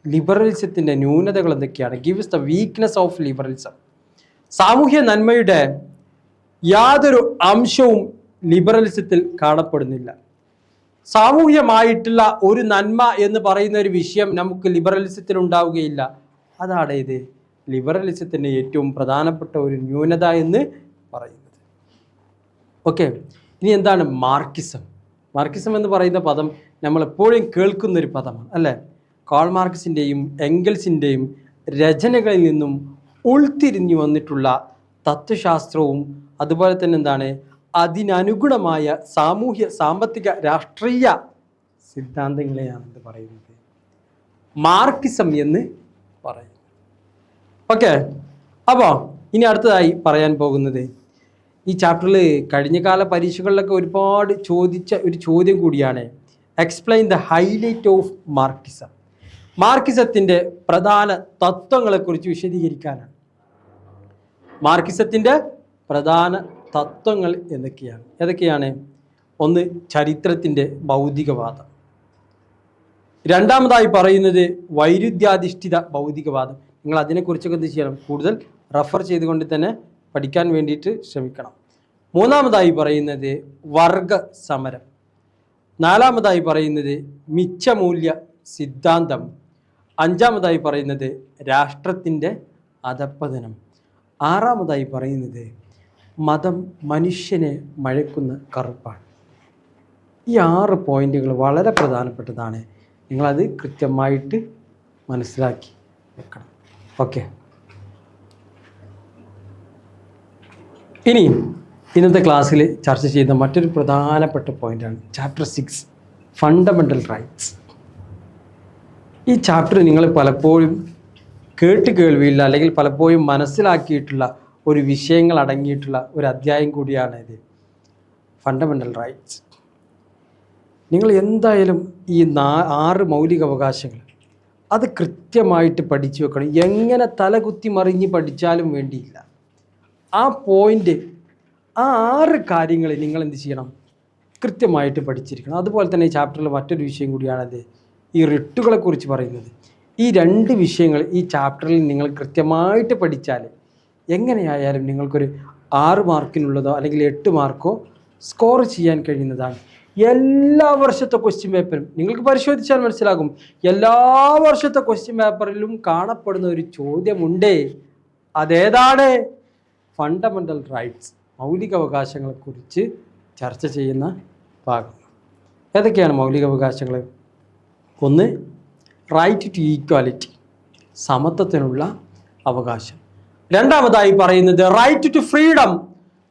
ലിബറലിസത്തിൻ്റെ ന്യൂനതകൾ എന്തൊക്കെയാണ്? Gives the weakness of liberalism. സാമൂഹ്യ നന്മയുടെ യാതൊരു അംശവും ലിബറലിസത്തിൽ കാണപ്പെടുന്നില്ല. സാമൂഹ്യമായിട്ടുള്ള ഒരു നന്മ എന്ന് പറയുന്ന ഒരു വിഷയം നമുക്ക് ലിബറലിസത്തിൽ ഉണ്ടാവുകയില്ല. അതാണ് ഇത് ലിബറലിസത്തിൻ്റെ ഏറ്റവും പ്രധാനപ്പെട്ട ഒരു ന്യൂനത എന്ന് പറയുന്നത്. ഓക്കെ, ഇനി എന്താണ് മാർക്സിസം? മാർക്സിസം എന്ന് പറയുന്ന പദം നമ്മൾ എപ്പോഴും കേൾക്കുന്നൊരു പദമാണ് അല്ലേ? കാൾ മാർക്സിൻ്റെയും എംഗൽസിൻ്റെയും രചനകളിൽ നിന്നും ഉൾത്തിരിഞ്ഞു വന്നിട്ടുള്ള തത്വശാസ്ത്രവും അതുപോലെ തന്നെ എന്താണ് അതിനനുഗുണമായ സാമൂഹ്യ സാമ്പത്തിക രാഷ്ട്രീയ സിദ്ധാന്തങ്ങളെയാണ് എന്ത് പറയുന്നത് മാർക്സിസം എന്ന് പറയുന്നത്. ഓക്കെ, അപ്പോൾ ഇനി അടുത്തതായി പറയാൻ പോകുന്നത് ഈ ചാപ്റ്ററിൽ കഴിഞ്ഞ കാല പരീക്ഷകളിലൊക്കെ ഒരുപാട് ചോദിച്ച ഒരു ചോദ്യം കൂടിയാണ്. Explain the highlight of Marxism. മാർക്സിസത്തിൻ്റെ പ്രധാന തത്വങ്ങളെക്കുറിച്ച് വിശദീകരിക്കാനാണ്. മാർക്സിസത്തിൻ്റെ പ്രധാന തത്വങ്ങൾ ഏതൊക്കെയാണ്? ഒന്ന്, ചരിത്രത്തിൻ്റെ ഭൗതികവാദം. രണ്ടാമതായി പറയുന്നത് വൈരുദ്ധ്യാധിഷ്ഠിത ഭൗതികവാദം. നിങ്ങൾ അതിനെക്കുറിച്ചൊക്കെ എന്ത് ചെയ്യണം? കൂടുതൽ റെഫർ ചെയ്തുകൊണ്ട് തന്നെ പഠിക്കാൻ വേണ്ടിയിട്ട് ശ്രമിക്കണം. മൂന്നാമതായി പറയുന്നത് വർഗ സമരം. നാലാമതായി പറയുന്നത് മിച്ചമൂല്യ സിദ്ധാന്തം. അഞ്ചാമതായി പറയുന്നത് രാഷ്ട്രത്തിൻ്റെ അധപ്പതനം. ആറാമതായി പറയുന്നത് മതം മനുഷ്യനെ മഴക്കുന്ന കറുപ്പാണ്. ഈ 6 പോയിന്റുകൾ വളരെ പ്രധാനപ്പെട്ടതാണ്. നിങ്ങളത് കൃത്യമായിട്ട് മനസ്സിലാക്കി വെക്കണം. ഓക്കെ, ഇനി ഇന്നത്തെ ക്ലാസ്സിൽ ചർച്ച ചെയ്ത മറ്റൊരു പ്രധാനപ്പെട്ട പോയിന്റാണ് ചാപ്റ്റർ 6 ഫണ്ടമെൻ്റൽ റൈറ്റ്സ്. ഈ ചാപ്റ്റർ നിങ്ങൾ പലപ്പോഴും കേൾവിയില്ല അല്ലെങ്കിൽ പലപ്പോഴും മനസ്സിലാക്കിയിട്ടുള്ള ഒരു വിഷയങ്ങൾ അടങ്ങിയിട്ടുള്ള ഒരു അധ്യായം കൂടിയാണ് ഇത് ഫണ്ടമെൻ്റൽ റൈറ്റ്സ്. നിങ്ങൾ എന്തായാലും ഈ 6 മൗലിക അവകാശങ്ങൾ അത് കൃത്യമായിട്ട് പഠിച്ചു വെക്കണം. എങ്ങനെ തലകുത്തി മറിഞ്ഞ് പഠിച്ചാലും വേണ്ടിയില്ല. ആ പോയിൻ്റ്, ആ 6 കാര്യങ്ങൾ നിങ്ങൾ എന്ത് ചെയ്യണം? കൃത്യമായിട്ട് പഠിച്ചിരിക്കണം. അതുപോലെ തന്നെ ഈ ചാപ്റ്ററിൽ മറ്റൊരു വിഷയം കൂടിയാണത് ഈ റിട്ടുകളെ കുറിച്ച് പറയുന്നത്. ഈ 2 വിഷയങ്ങൾ ഈ ചാപ്റ്ററിൽ നിങ്ങൾ കൃത്യമായിട്ട് പഠിച്ചാൽ എങ്ങനെയായാലും നിങ്ങൾക്കൊരു 6 മാർക്കിനുള്ളതോ അല്ലെങ്കിൽ 8 മാർക്കോ സ്കോർ ചെയ്യാൻ കഴിയുന്നതാണ്. എല്ലാ വർഷത്തെ ക്വസ്റ്റ്യൻ പേപ്പറും നിങ്ങൾക്ക് പരിശോധിച്ചാൽ മനസ്സിലാകും. എല്ലാ വർഷത്തെ ക്വസ്റ്റ്യൻ പേപ്പറിലും കാണപ്പെടുന്ന ഒരു ചോദ്യമുണ്ട്. അതേതാണ്? ഫണ്ടമെൻ്റൽ റൈറ്റ്സ്, മൗലിക അവകാശങ്ങളെക്കുറിച്ച് ചർച്ച ചെയ്യുന്ന ഭാഗം. ഏതൊക്കെയാണ് മൗലിക അവകാശങ്ങൾ? ഒന്ന്, റൈറ്റ് ടു ഈക്വാലിറ്റി, സമത്വത്തിനുള്ള അവകാശം. രണ്ടാമതായി പറയുന്നത് റൈറ്റ് ടു ഫ്രീഡം,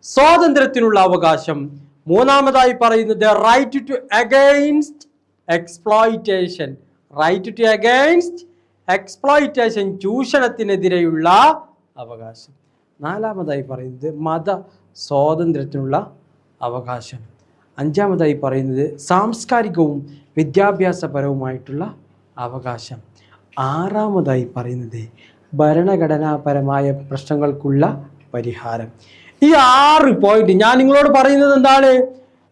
സ്വാതന്ത്ര്യത്തിനുള്ള അവകാശം. മൂന്നാമതായി പറയുന്നത് right to against exploitation, right to against exploitation, ചൂഷണത്തിനെതിരെയുള്ള അവകാശം. നാലാമതായി പറയുന്നത് മത സ്വാതന്ത്ര്യത്തിനുള്ള അവകാശം. അഞ്ചാമതായി പറയുന്നത് സാംസ്കാരികവും വിദ്യാഭ്യാസപരവുമായിട്ടുള്ള അവകാശം. ആറാമതായി പറയുന്നത് ഭരണഘടനാപരമായ പ്രശ്നങ്ങൾക്കുള്ള പരിഹാരം. ഈ 6 പോയിന്റ് ഞാൻ നിങ്ങളോട് പറയുന്നത് എന്താണ്?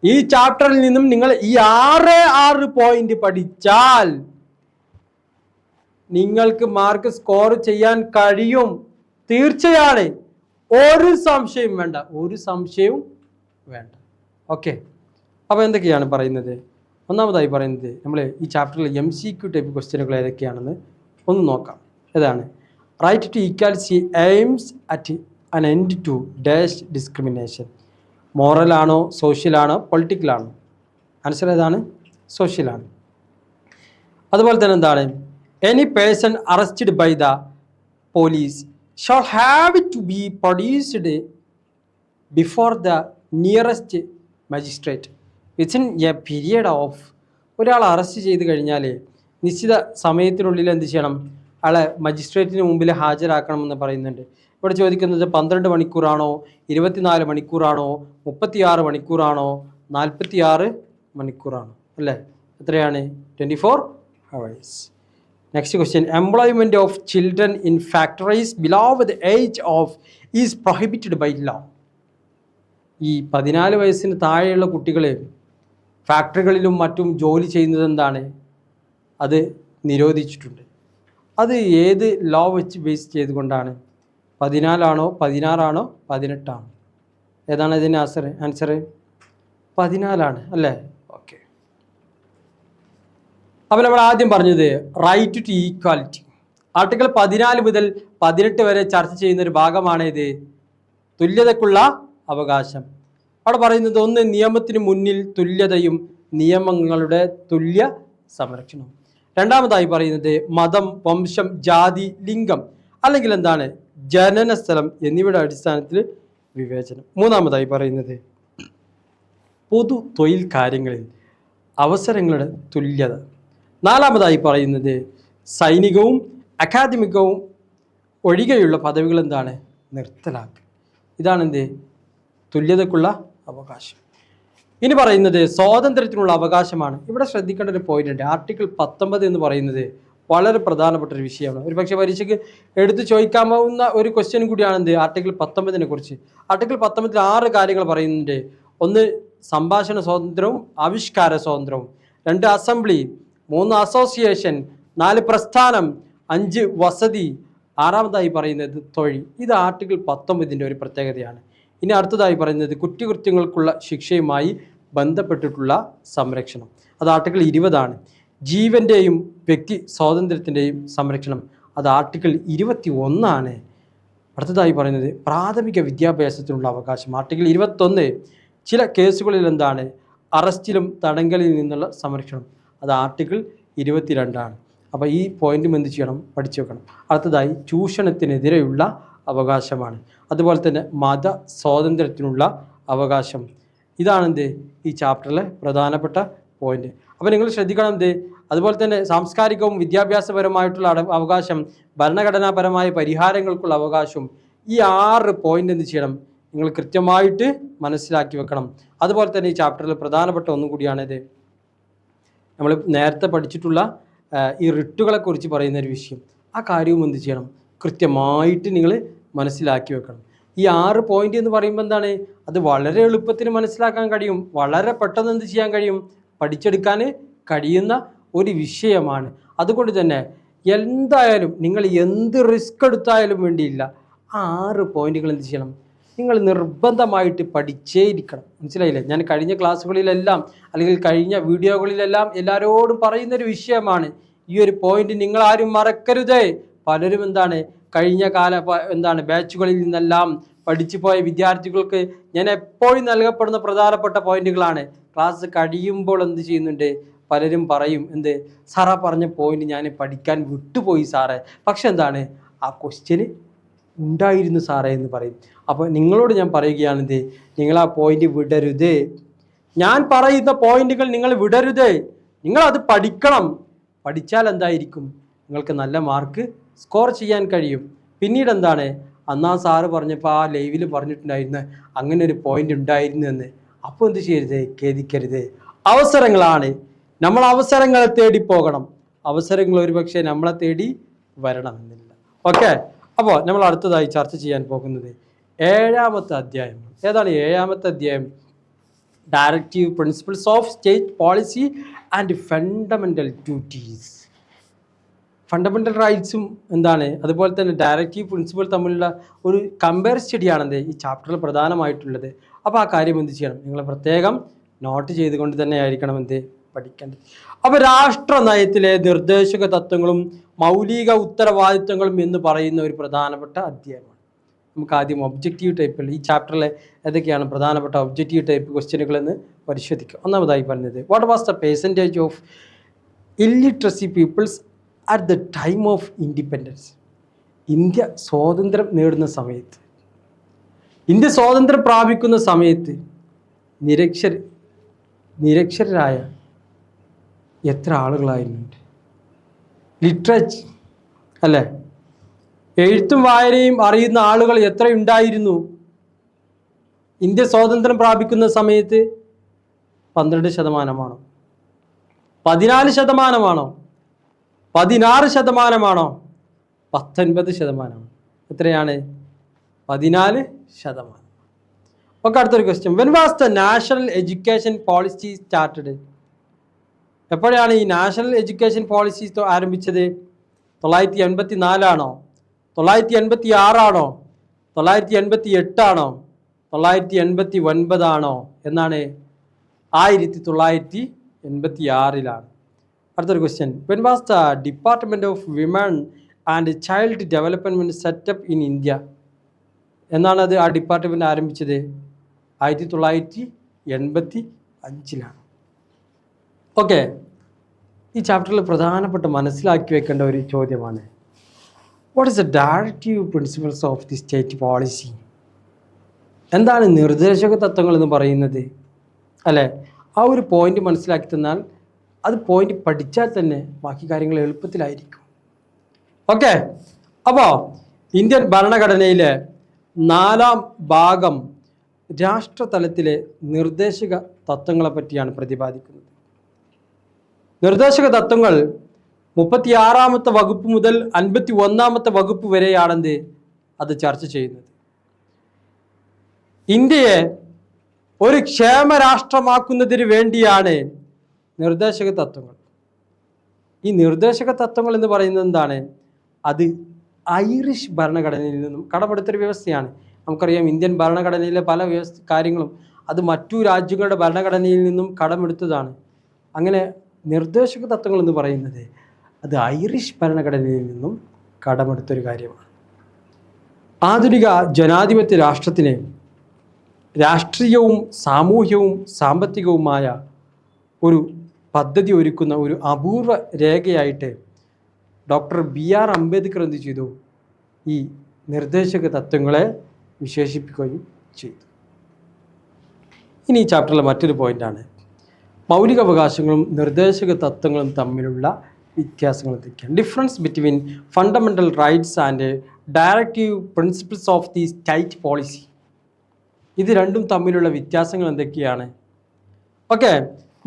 ഈ ചാപ്റ്ററിൽ നിന്നും നിങ്ങൾ ഈ 6 പോയിന്റ് പഠിച്ചാൽ നിങ്ങൾക്ക് മാർക്ക് സ്കോർ ചെയ്യാൻ കഴിയും. തീർച്ചയാണ്, ഒരു സംശയവും വേണ്ട. ഓക്കെ, അപ്പോൾ എന്തൊക്കെയാണ് പറയുന്നത്? ഒന്നാമതായി പറയുന്നത് നമ്മൾ ഈ ചാപ്റ്ററിൽ MCQ ടൈപ്പ് ക്വസ്റ്റ്യനുകൾ ഏതൊക്കെയാണെന്ന് ഒന്ന് നോക്കാം. ഏതാണ്? Right to equality aims at an end to dash discrimination. മോറലാണോ, സോഷ്യലാണോ, പൊളിറ്റിക്കലാണോ? ആൻസർ ഏതാണ്? സോഷ്യലാണ്. അതുപോലെ തന്നെ എന്താണ്? Any person arrested by the police shall have to be produced before the nearest magistrate within a period of. ഒരാൾ അറസ്റ്റ് ചെയ്ത് കഴിഞ്ഞാൽ നിശ്ചിത സമയത്തിനുള്ളിൽ എന്ത് ചെയ്യണം? ആളെ മജിസ്ട്രേറ്റിന് മുമ്പിൽ ഹാജരാക്കണമെന്ന് പറയുന്നുണ്ട്. ഇവിടെ ചോദിക്കുന്നത് 12 മണിക്കൂറാണോ, 24 മണിക്കൂറാണോ, 36 മണിക്കൂറാണോ, 46 മണിക്കൂറാണോ? അല്ലേ? എത്രയാണ്? 24 hours. Next question, employment of children in factories below the age of is prohibited by law. ഈ 14 വയസ്സിന് താഴെയുള്ള കുട്ടികൾ ഫാക്ടറികളിലും മറ്റും ജോലി ചെയ്യുന്നത് എന്താണ്? അത് നിരോധിച്ചിട്ടുണ്ട്. അത് ഏത് ലോ വെച്ച് ബേസ് ചെയ്തുകൊണ്ടാണ്? 14 ആണോ, 16 ആണോ, 18 ആണോ? ഏതാണ് ഇതിൻ്റെ ആൻസർ? 14 അല്ലേ? ഓക്കെ. അപ്പോൾ നമ്മൾ ആദ്യം പറഞ്ഞത് റൈറ്റ് ടു ഈക്വാലിറ്റി. ആർട്ടിക്കിൾ 14 മുതൽ 18 വരെ ചർച്ച ചെയ്യുന്ന ഒരു ഭാഗമാണ് ഇത് തുല്യതക്കുള്ള അവകാശം. അവിടെ പറയുന്നത് ഒന്ന്, നിയമത്തിന് മുന്നിൽ തുല്യതയും നിയമങ്ങളുടെ തുല്യ സംരക്ഷണവും. രണ്ടാമതായി പറയുന്നത് മതം, വംശം, ജാതി, ലിംഗം അല്ലെങ്കിൽ എന്താണ് ജനന സ്ഥലം എന്നിവയുടെ അടിസ്ഥാനത്തിൽ വിവേചനം. മൂന്നാമതായി പറയുന്നത് പൊതു തൊഴിൽ കാര്യങ്ങളിൽ അവസരങ്ങളുടെ തുല്യത. നാലാമതായി പറയുന്നത് സൈനികവും അക്കാദമികവും ഒഴികെയുള്ള പദവികൾ എന്താണ് നിർത്തലാക്കുക. ഇതാണ് എന്ത് തുല്യതക്കുള്ള അവകാശം. ഇനി പറയുന്നത് സ്വാതന്ത്ര്യത്തിനുള്ള അവകാശമാണ്. ഇവിടെ ശ്രദ്ധിക്കേണ്ട ഒരു പോയിന്റ് ഉണ്ട്. ആർട്ടിക്കിൾ 19 എന്ന് പറയുന്നത് വളരെ പ്രധാനപ്പെട്ട ഒരു വിഷയമാണ്. ഒരു പക്ഷേ പരീക്ഷയ്ക്ക് എടുത്തു ചോദിക്കാവുന്ന ഒരു ക്വസ്റ്റ്യൻ കൂടിയാണ് എന്ത് ആർട്ടിക്കിൾ 19 കുറിച്ച്. ആർട്ടിക്കിൾ 19 6 കാര്യങ്ങൾ പറയുന്നുണ്ട്. ഒന്ന്, സംഭാഷണ സ്വാതന്ത്ര്യവും ആവിഷ്കാര സ്വാതന്ത്ര്യവും. 2, അസംബ്ലി. 3, അസോസിയേഷൻ. 4, പ്രസ്ഥാനം. 5, വസതി. 6 പറയുന്നത് തൊഴിൽ. ഇത് ആർട്ടിക്കിൾ 19 ഒരു പ്രത്യേകതയാണ്. ഇനി അടുത്തതായി പറയുന്നത് കുറ്റകൃത്യങ്ങൾക്കുള്ള ശിക്ഷയുമായി ബന്ധപ്പെട്ടിട്ടുള്ള സംരക്ഷണം. അത് ആർട്ടിക്കിൾ 20. ജീവൻ്റെയും വ്യക്തി സ്വാതന്ത്ര്യത്തിൻ്റെയും സംരക്ഷണം. അത് ആർട്ടിക്കിൾ 21. അടുത്തതായി പറയുന്നത് പ്രാഥമിക വിദ്യാഭ്യാസത്തിനുള്ള അവകാശം. ആർട്ടിക്കിൾ 21. ചില കേസുകളിൽ എന്താണ് അറസ്റ്റിലും തടങ്കലിൽ നിന്നുള്ള സംരക്ഷണം. അത് ആർട്ടിക്കിൾ 22. അപ്പോൾ ഈ പോയിന്റും എന്ത് ചെയ്യണം, പഠിച്ചു വെക്കണം. അടുത്തതായി ചൂഷണത്തിനെതിരെയുള്ള അവകാശമാണ്. അതുപോലെ തന്നെ മത സ്വാതന്ത്ര്യത്തിനുള്ള അവകാശം. ഇതാണെന്ത് ഈ ചാപ്റ്ററിലെ പ്രധാനപ്പെട്ട പോയിന്റ്. അപ്പോൾ നിങ്ങൾ ശ്രദ്ധിക്കണം എന്ത്. അതുപോലെ തന്നെ സാംസ്കാരികവും വിദ്യാഭ്യാസപരമായിട്ടുള്ള അവകാശം, ഭരണഘടനാപരമായ പരിഹാരങ്ങൾക്കുള്ള അവകാശം. ഈ 6 പോയിന്റ് എന്ത് ചെയ്യണം, നിങ്ങൾ കൃത്യമായിട്ട് മനസ്സിലാക്കി വെക്കണം. അതുപോലെ തന്നെ ഈ ചാപ്റ്ററിൽ പ്രധാനപ്പെട്ട ഒന്നും കൂടിയാണിത്. നമ്മൾ നേരത്തെ പഠിച്ചിട്ടുള്ള ഈ റിട്ടുകളെ കുറിച്ച് പറയുന്ന ഒരു വിഷയം. ആ കാര്യവും എന്ത് ചെയ്യണം, കൃത്യമായിട്ട് നിങ്ങൾ മനസ്സിലാക്കി വെക്കണം. ഈ 6 പോയിന്റ് എന്ന് പറയുമ്പോൾ എന്താണ്, അത് വളരെ എളുപ്പത്തിന് മനസ്സിലാക്കാൻ കഴിയും. വളരെ പെട്ടെന്ന് എന്ത് ചെയ്യാൻ കഴിയും, പഠിച്ചെടുക്കാൻ കഴിയുന്ന ഒരു വിഷയമാണ്. അതുകൊണ്ട് തന്നെ എന്തായാലും നിങ്ങൾ എന്ത് റിസ്ക് എടുത്താലും വേണ്ടിയില്ല, ആ 6 പോയിന്റുകൾ എന്ത് ചെയ്യണം, നിങ്ങൾ നിർബന്ധമായിട്ട് പഠിച്ചേ ഇരിക്കണം. മനസ്സിലായില്ലേ? ഞാൻ കഴിഞ്ഞ ക്ലാസ്സുകളിലെല്ലാം അല്ലെങ്കിൽ കഴിഞ്ഞ വീഡിയോകളിലെല്ലാം എല്ലാവരോടും പറയുന്നൊരു വിഷയമാണ് ഈ ഒരു പോയിന്റ്. നിങ്ങളാരും മറക്കരുതേ. പലരും എന്താണ് കഴിഞ്ഞ കാല ബാച്ചുകളിൽ നിന്നെല്ലാം പഠിച്ചു പോയ വിദ്യാർത്ഥികൾക്ക് ഞാൻ എപ്പോഴും നൽകപ്പെടുന്ന പ്രധാനപ്പെട്ട പോയിന്റുകളാണ്. ക്ലാസ് കഴിയുമ്പോൾ എന്ത് ചെയ്യുന്നുണ്ട്, പലരും പറയും എന്ത്, സാറാ പറഞ്ഞ പോയിന്റ് ഞാൻ പഠിക്കാൻ വിട്ടുപോയി സാറേ, പക്ഷെ എന്താണ് ആ ക്വസ്റ്റ്യന് ഉണ്ടായിരുന്നു സാറേ എന്ന് പറയും. അപ്പോൾ നിങ്ങളോട് ഞാൻ പറയുകയാണെന്ത്, നിങ്ങൾ ആ പോയിന്റ് വിടരുത്. ഞാൻ പറയുന്ന പോയിന്റുകൾ നിങ്ങൾ വിടരുത്. നിങ്ങളത് പഠിക്കണം. പഠിച്ചാൽ എന്തായിരിക്കും, നിങ്ങൾക്ക് നല്ല മാർക്ക് സ്കോർ ചെയ്യാൻ കഴിയും. പിന്നീട് എന്താണ്, അന്നാ സാറ് പറഞ്ഞപ്പോൾ ആ ലൈവിൽ പറഞ്ഞിട്ടുണ്ടായിരുന്നു അങ്ങനെ ഒരു പോയിന്റ് ഉണ്ടായിരുന്നു എന്ന്. അപ്പോൾ എന്ത് ചെയ്യരുത്, ഖേദിക്കരുത്. അവസരങ്ങളാണ്, നമ്മൾ അവസരങ്ങളെ തേടി പോകണം. അവസരങ്ങൾ ഒരുപക്ഷെ നമ്മളെ തേടി വരണമെന്നില്ല. ഓക്കെ, അപ്പോൾ നമ്മൾ അടുത്തതായി ചർച്ച ചെയ്യാൻ പോകുന്നത് 7ാമത്തെ അധ്യായം. ഏതാണ് 7ാമത്തെ അധ്യായം? Directive principles of state policy and fundamental duties. Fundamental റൈറ്റ്സും എന്താണ്, അതുപോലെ തന്നെ ഡയറക്റ്റീവ് പ്രിൻസിപ്പിൾ തമ്മിലുള്ള ഒരു കമ്പയർ സ്റ്റഡിയാണെന്ത് ഈ ചാപ്റ്ററിൽ പ്രധാനമായിട്ടുള്ളത്. അപ്പോൾ ആ കാര്യം എന്ത് ചെയ്യണം, നിങ്ങൾ പ്രത്യേകം നോട്ട് ചെയ്തുകൊണ്ട് തന്നെ ആയിരിക്കണം എന്ത് പഠിക്കേണ്ടത്. അപ്പോൾ രാഷ്ട്ര നയത്തിലെ നിർദ്ദേശക തത്വങ്ങളും മൗലിക ഉത്തരവാദിത്വങ്ങളും എന്ന് പറയുന്ന ഒരു പ്രധാനപ്പെട്ട അധ്യായമാണ്. നമുക്ക് ആദ്യം ഒബ്ജക്റ്റീവ് ടൈപ്പിൽ ഈ ചാപ്റ്ററിലെ ഏതൊക്കെയാണ് പ്രധാനപ്പെട്ട ഒബ്ജക്റ്റീവ് ടൈപ്പ് ക്വസ്റ്റ്യനുകൾ എന്ന് പരിശോധിക്കുക. ഒന്നാമതായി പറഞ്ഞത്, what was the percentage of illiteracy peoples at the time of independence. India സ്വാതന്ത്ര്യം നേടുന്ന സമയത്ത്, ഇന്ത്യ സ്വാതന്ത്ര്യം പ്രാപിക്കുന്ന സമയത്ത് നിരക്ഷരരായ എത്ര ആളുകളായിരുന്നുണ്ട്? ലിറ്ററേച്ചർ അല്ലേ, എഴുത്തും വായനയും അറിയുന്ന ആളുകൾ എത്ര ഉണ്ടായിരുന്നു? ഇന്ത്യ സ്വാതന്ത്ര്യം പ്രാപിക്കുന്ന സമയത്ത് 12%? 14%? 16%? 19%? എത്രയാണ്? 14%. ഒക്കെ അടുത്തൊരു question, when was the national education policy started? എപ്പോഴാണ് ഈ നാഷണൽ എഡ്യൂക്കേഷൻ പോളിസി ആരംഭിച്ചത്? 984 986 988 989 എന്നാണ്? 1986. അടുത്തൊരു question. When was the department of women and child development setup in India? എന്നാണ് അത് ആ ഡിപ്പാർട്ട്മെൻറ്റ് ആരംഭിച്ചത്? 1985-ലാണ്. ഓക്കെ, ഈ ചാപ്റ്ററിൽ പ്രധാനപ്പെട്ട മനസ്സിലാക്കി വെക്കേണ്ട ഒരു ചോദ്യമാണ്, what is the directive principles of the state policy? എന്താണ് നിർദ്ദേശക തത്വങ്ങൾ എന്ന് പറയുന്നത്? അല്ലേ, ആ ഒരു പോയിന്റ് മനസ്സിലാക്കി തന്നാൽ അത് പോയിന്റ് പഠിച്ചാൽ തന്നെ ബാക്കി കാര്യങ്ങൾ എളുപ്പത്തിലായിരിക്കും. ഓക്കെ, അപ്പോൾ ഇന്ത്യൻ ഭരണഘടനയിലെ 4-ാം ഭാഗം രാഷ്ട്രതലത്തിലെ നിർദ്ദേശക തത്വങ്ങളെ പറ്റിയാണ് പ്രതിപാദിക്കുന്നത്. നിർദ്ദേശക തത്വങ്ങൾ 36-ാമത്തെ വകുപ്പ് മുതൽ 51-ാമത്തെ വകുപ്പ് വരെയാണെന്ന് അത് ചർച്ച ചെയ്യുന്നത്. ഇന്ത്യയെ ഒരു ക്ഷേമരാഷ്ട്രമാക്കുന്നതിന് വേണ്ടിയാണ് നിർദ്ദേശക തത്വങ്ങൾ. ഈ നിർദ്ദേശക തത്വങ്ങൾ എന്ന് പറയുന്നത് എന്താണ്? അത് ഐറിഷ് ഭരണഘടനയിൽ നിന്നും കടമെടുത്തൊരു വ്യവസ്ഥയാണ്. നമുക്കറിയാം, ഇന്ത്യൻ ഭരണഘടനയിലെ പല കാര്യങ്ങളും അത് മറ്റു രാജ്യങ്ങളുടെ ഭരണഘടനയിൽ നിന്നും കടമെടുത്തതാണ്. അങ്ങനെ നിർദ്ദേശക തത്വങ്ങൾ എന്ന് പറയുന്നത് അത് ഐറിഷ് ഭരണഘടനയിൽ നിന്നും കടമെടുത്തൊരു കാര്യമാണ്. ആധുനിക ജനാധിപത്യ രാഷ്ട്രത്തിന് രാഷ്ട്രീയവും സാമൂഹ്യവും സാമ്പത്തികവുമായ ഒരു പദ്ധതി ഒരുക്കുന്ന ഒരു അപൂർവ രേഖയായിട്ട് ഡോക്ടർ BR അംബേദ്കർ എന്ത് ചെയ്തു? ഈ നിർദ്ദേശക തത്വങ്ങളെ വിശേഷിപ്പിക്കുകയും ചെയ്തു. ഇനി ഈ ചാപ്റ്ററിലെ മറ്റൊരു പോയിന്റാണ്, മൗലികാവകാശങ്ങളും നിർദ്ദേശക തത്വങ്ങളും തമ്മിലുള്ള വ്യത്യാസങ്ങൾ എന്തൊക്കെയാണ്? Difference between fundamental rights and directive principles of the state policy. ഇത് രണ്ടും തമ്മിലുള്ള വ്യത്യാസങ്ങൾ എന്തൊക്കെയാണ്? ഓക്കെ,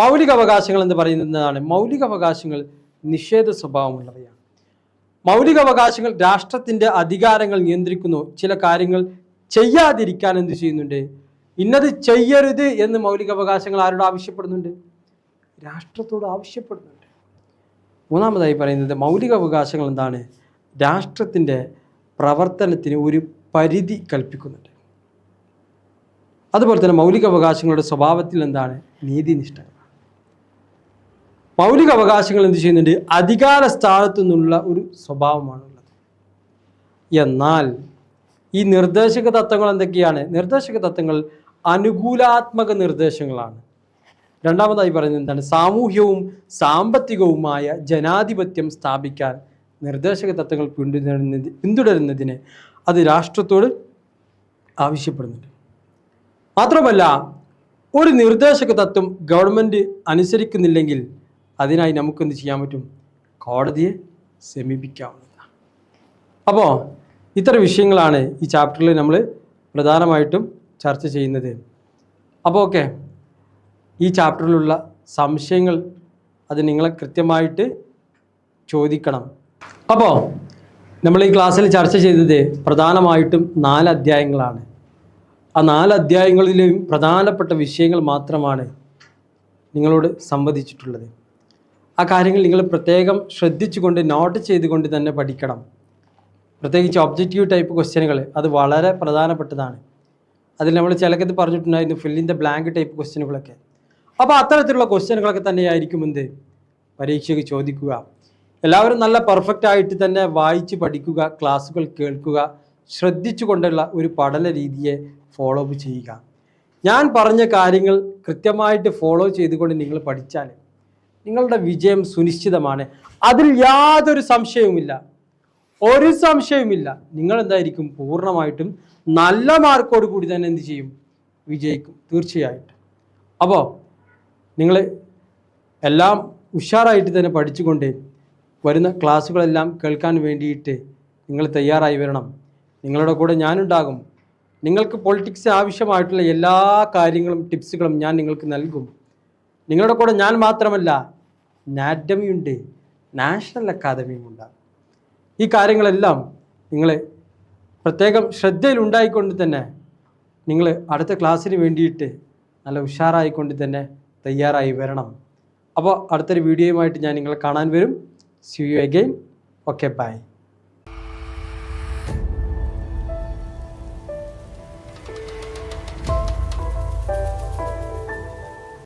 മൗലികാവകാശങ്ങൾ എന്ന് പറയുന്നതാണ്, മൗലികാവകാശങ്ങൾ നിഷേധ സ്വഭാവമുള്ളവയാണ്. മൗലികാവകാശങ്ങൾ രാഷ്ട്രത്തിൻ്റെ അധികാരങ്ങൾ നിയന്ത്രിക്കുന്നു. ചില കാര്യങ്ങൾ ചെയ്യാതിരിക്കാൻ എന്ത് ചെയ്യുന്നുണ്ട്? ഇന്നത് ചെയ്യരുത് എന്ന് മൗലികാവകാശങ്ങൾ ആരോട് ആവശ്യപ്പെടുന്നുണ്ട്? രാഷ്ട്രത്തോട് ആവശ്യപ്പെടുന്നുണ്ട്. മൂന്നാമതായി പറയുന്നത്, മൗലികാവകാശങ്ങൾ എന്താണ്? രാഷ്ട്രത്തിൻ്റെ പ്രവർത്തനത്തിന് ഒരു പരിധി കൽപ്പിക്കുന്നുണ്ട്. അതുപോലെ തന്നെ മൗലികാവകാശങ്ങളുടെ സ്വഭാവത്തിൽ എന്താണ്? നീതിനിഷ്ഠ. മൗലികാവകാശങ്ങൾ എന്ത് ചെയ്യുന്നുണ്ട്? അധികാര സ്ഥാനത്തു നിന്നുള്ള ഒരു സ്വഭാവമാണുള്ളത്. എന്നാൽ ഈ നിർദ്ദേശക തത്വങ്ങൾ എന്തൊക്കെയാണ്? നിർദ്ദേശക തത്വങ്ങൾ അനുകൂലാത്മക നിർദ്ദേശങ്ങളാണ്. രണ്ടാമതായി പറയുന്നത് എന്താണ്? സാമൂഹ്യവും സാമ്പത്തികവുമായ ജനാധിപത്യം സ്ഥാപിക്കാൻ നിർദ്ദേശക തത്വങ്ങൾ പിന്തുടരുന്നതിന് അത് രാഷ്ട്രത്തോട് ആവശ്യപ്പെടുന്നുണ്ട്. മാത്രമല്ല, ഒരു നിർദ്ദേശക തത്വം ഗവൺമെൻറ് അനുസരിക്കുന്നില്ലെങ്കിൽ അതിനായി നമുക്കെന്ത് ചെയ്യാൻ പറ്റും? കോടതിയെ സമീപിക്കാവുന്നതാണ്. അപ്പോൾ ഇത്തരം വിഷയങ്ങളാണ് ഈ ചാപ്റ്ററിൽ നമ്മൾ പ്രധാനമായിട്ടും ചർച്ച ചെയ്യുന്നത്. അപ്പോൾ ഓക്കെ, ഈ ചാപ്റ്ററിലുള്ള സംശയങ്ങൾ അത് നിങ്ങളെ കൃത്യമായിട്ട് ചോദിക്കണം. അപ്പോൾ നമ്മൾ ഈ ക്ലാസ്സിൽ ചർച്ച ചെയ്തത് പ്രധാനമായിട്ടും 4 അധ്യായങ്ങളാണ്. ആ 4 അധ്യായങ്ങളിലും പ്രധാനപ്പെട്ട വിഷയങ്ങൾ മാത്രമാണ് നിങ്ങളോട് സംവദിച്ചിട്ടുള്ളത്. ആ കാര്യങ്ങൾ നിങ്ങൾ പ്രത്യേകം ശ്രദ്ധിച്ചുകൊണ്ട് നോട്ട് ചെയ്തുകൊണ്ട് തന്നെ പഠിക്കണം. പ്രത്യേകിച്ച് ഒബ്ജക്റ്റീവ് ടൈപ്പ് ക്വസ്റ്റ്യനുകൾ അത് വളരെ പ്രധാനപ്പെട്ടതാണ്. അതിൽ നമ്മൾ ചിലക്കത് പറഞ്ഞിട്ടുണ്ടായിരുന്നു fill in the blank type ക്വസ്റ്റ്യനുകളൊക്കെ. അപ്പോൾ അത്തരത്തിലുള്ള ക്വസ്റ്റ്യനുകളൊക്കെ തന്നെയായിരിക്കും എന്ത് പരീക്ഷയ്ക്ക് ചോദിക്കുക. എല്ലാവരും നല്ല പെർഫെക്റ്റ് ആയിട്ട് തന്നെ വായിച്ച് പഠിക്കുക, ക്ലാസ്സുകൾ കേൾക്കുക, ശ്രദ്ധിച്ചുകൊണ്ടുള്ള ഒരു പഠന രീതിയെ ഫോളോ അപ്പ് ചെയ്യുക. ഞാൻ പറഞ്ഞ കാര്യങ്ങൾ കൃത്യമായിട്ട് ഫോളോ ചെയ്തുകൊണ്ട് നിങ്ങൾ പഠിച്ചാൽ നിങ്ങളുടെ വിജയം സുനിശ്ചിതമാണ്. അതിൽ യാതൊരു സംശയവുമില്ല, ഒരു സംശയവുമില്ല. നിങ്ങൾ എന്തായിരിക്കും? പൂർണ്ണമായിട്ടും നല്ല മാർക്കോട് കൂടി തന്നെ എന്ത് ചെയ്യും? വിജയിക്കും തീർച്ചയായിട്ടും. അപ്പോൾ നിങ്ങൾ എല്ലാം ഉഷാറായിട്ട് തന്നെ പഠിച്ചുകൊണ്ട് വരുന്ന ക്ലാസ്സുകളെല്ലാം കേൾക്കാൻ വേണ്ടിയിട്ട് നിങ്ങൾ തയ്യാറായി വരണം. നിങ്ങളുടെ കൂടെ ഞാനുണ്ടാകും. നിങ്ങൾക്ക് പൊളിറ്റിക്സ് ആവശ്യമായിട്ടുള്ള എല്ലാ കാര്യങ്ങളും ടിപ്സുകളും ഞാൻ നിങ്ങൾക്ക് നൽകും. നിങ്ങളുടെ കൂടെ ഞാൻ മാത്രമല്ല, നാറ്റമിയുണ്ട്, നാഷണൽ അക്കാദമിയും ഉണ്ടാകും. ഈ കാര്യങ്ങളെല്ലാം നിങ്ങൾ പ്രത്യേകം ശ്രദ്ധയിലുണ്ടായിക്കൊണ്ട് തന്നെ നിങ്ങൾ അടുത്ത ക്ലാസ്സിന് വേണ്ടിയിട്ട് നല്ല ഉഷാറായിക്കൊണ്ട് തന്നെ തയ്യാറായി വരണം. അപ്പോൾ അടുത്തൊരു വീഡിയോയുമായിട്ട് ഞാൻ നിങ്ങളെ കാണാൻ വരും. See you again. Okay, bye.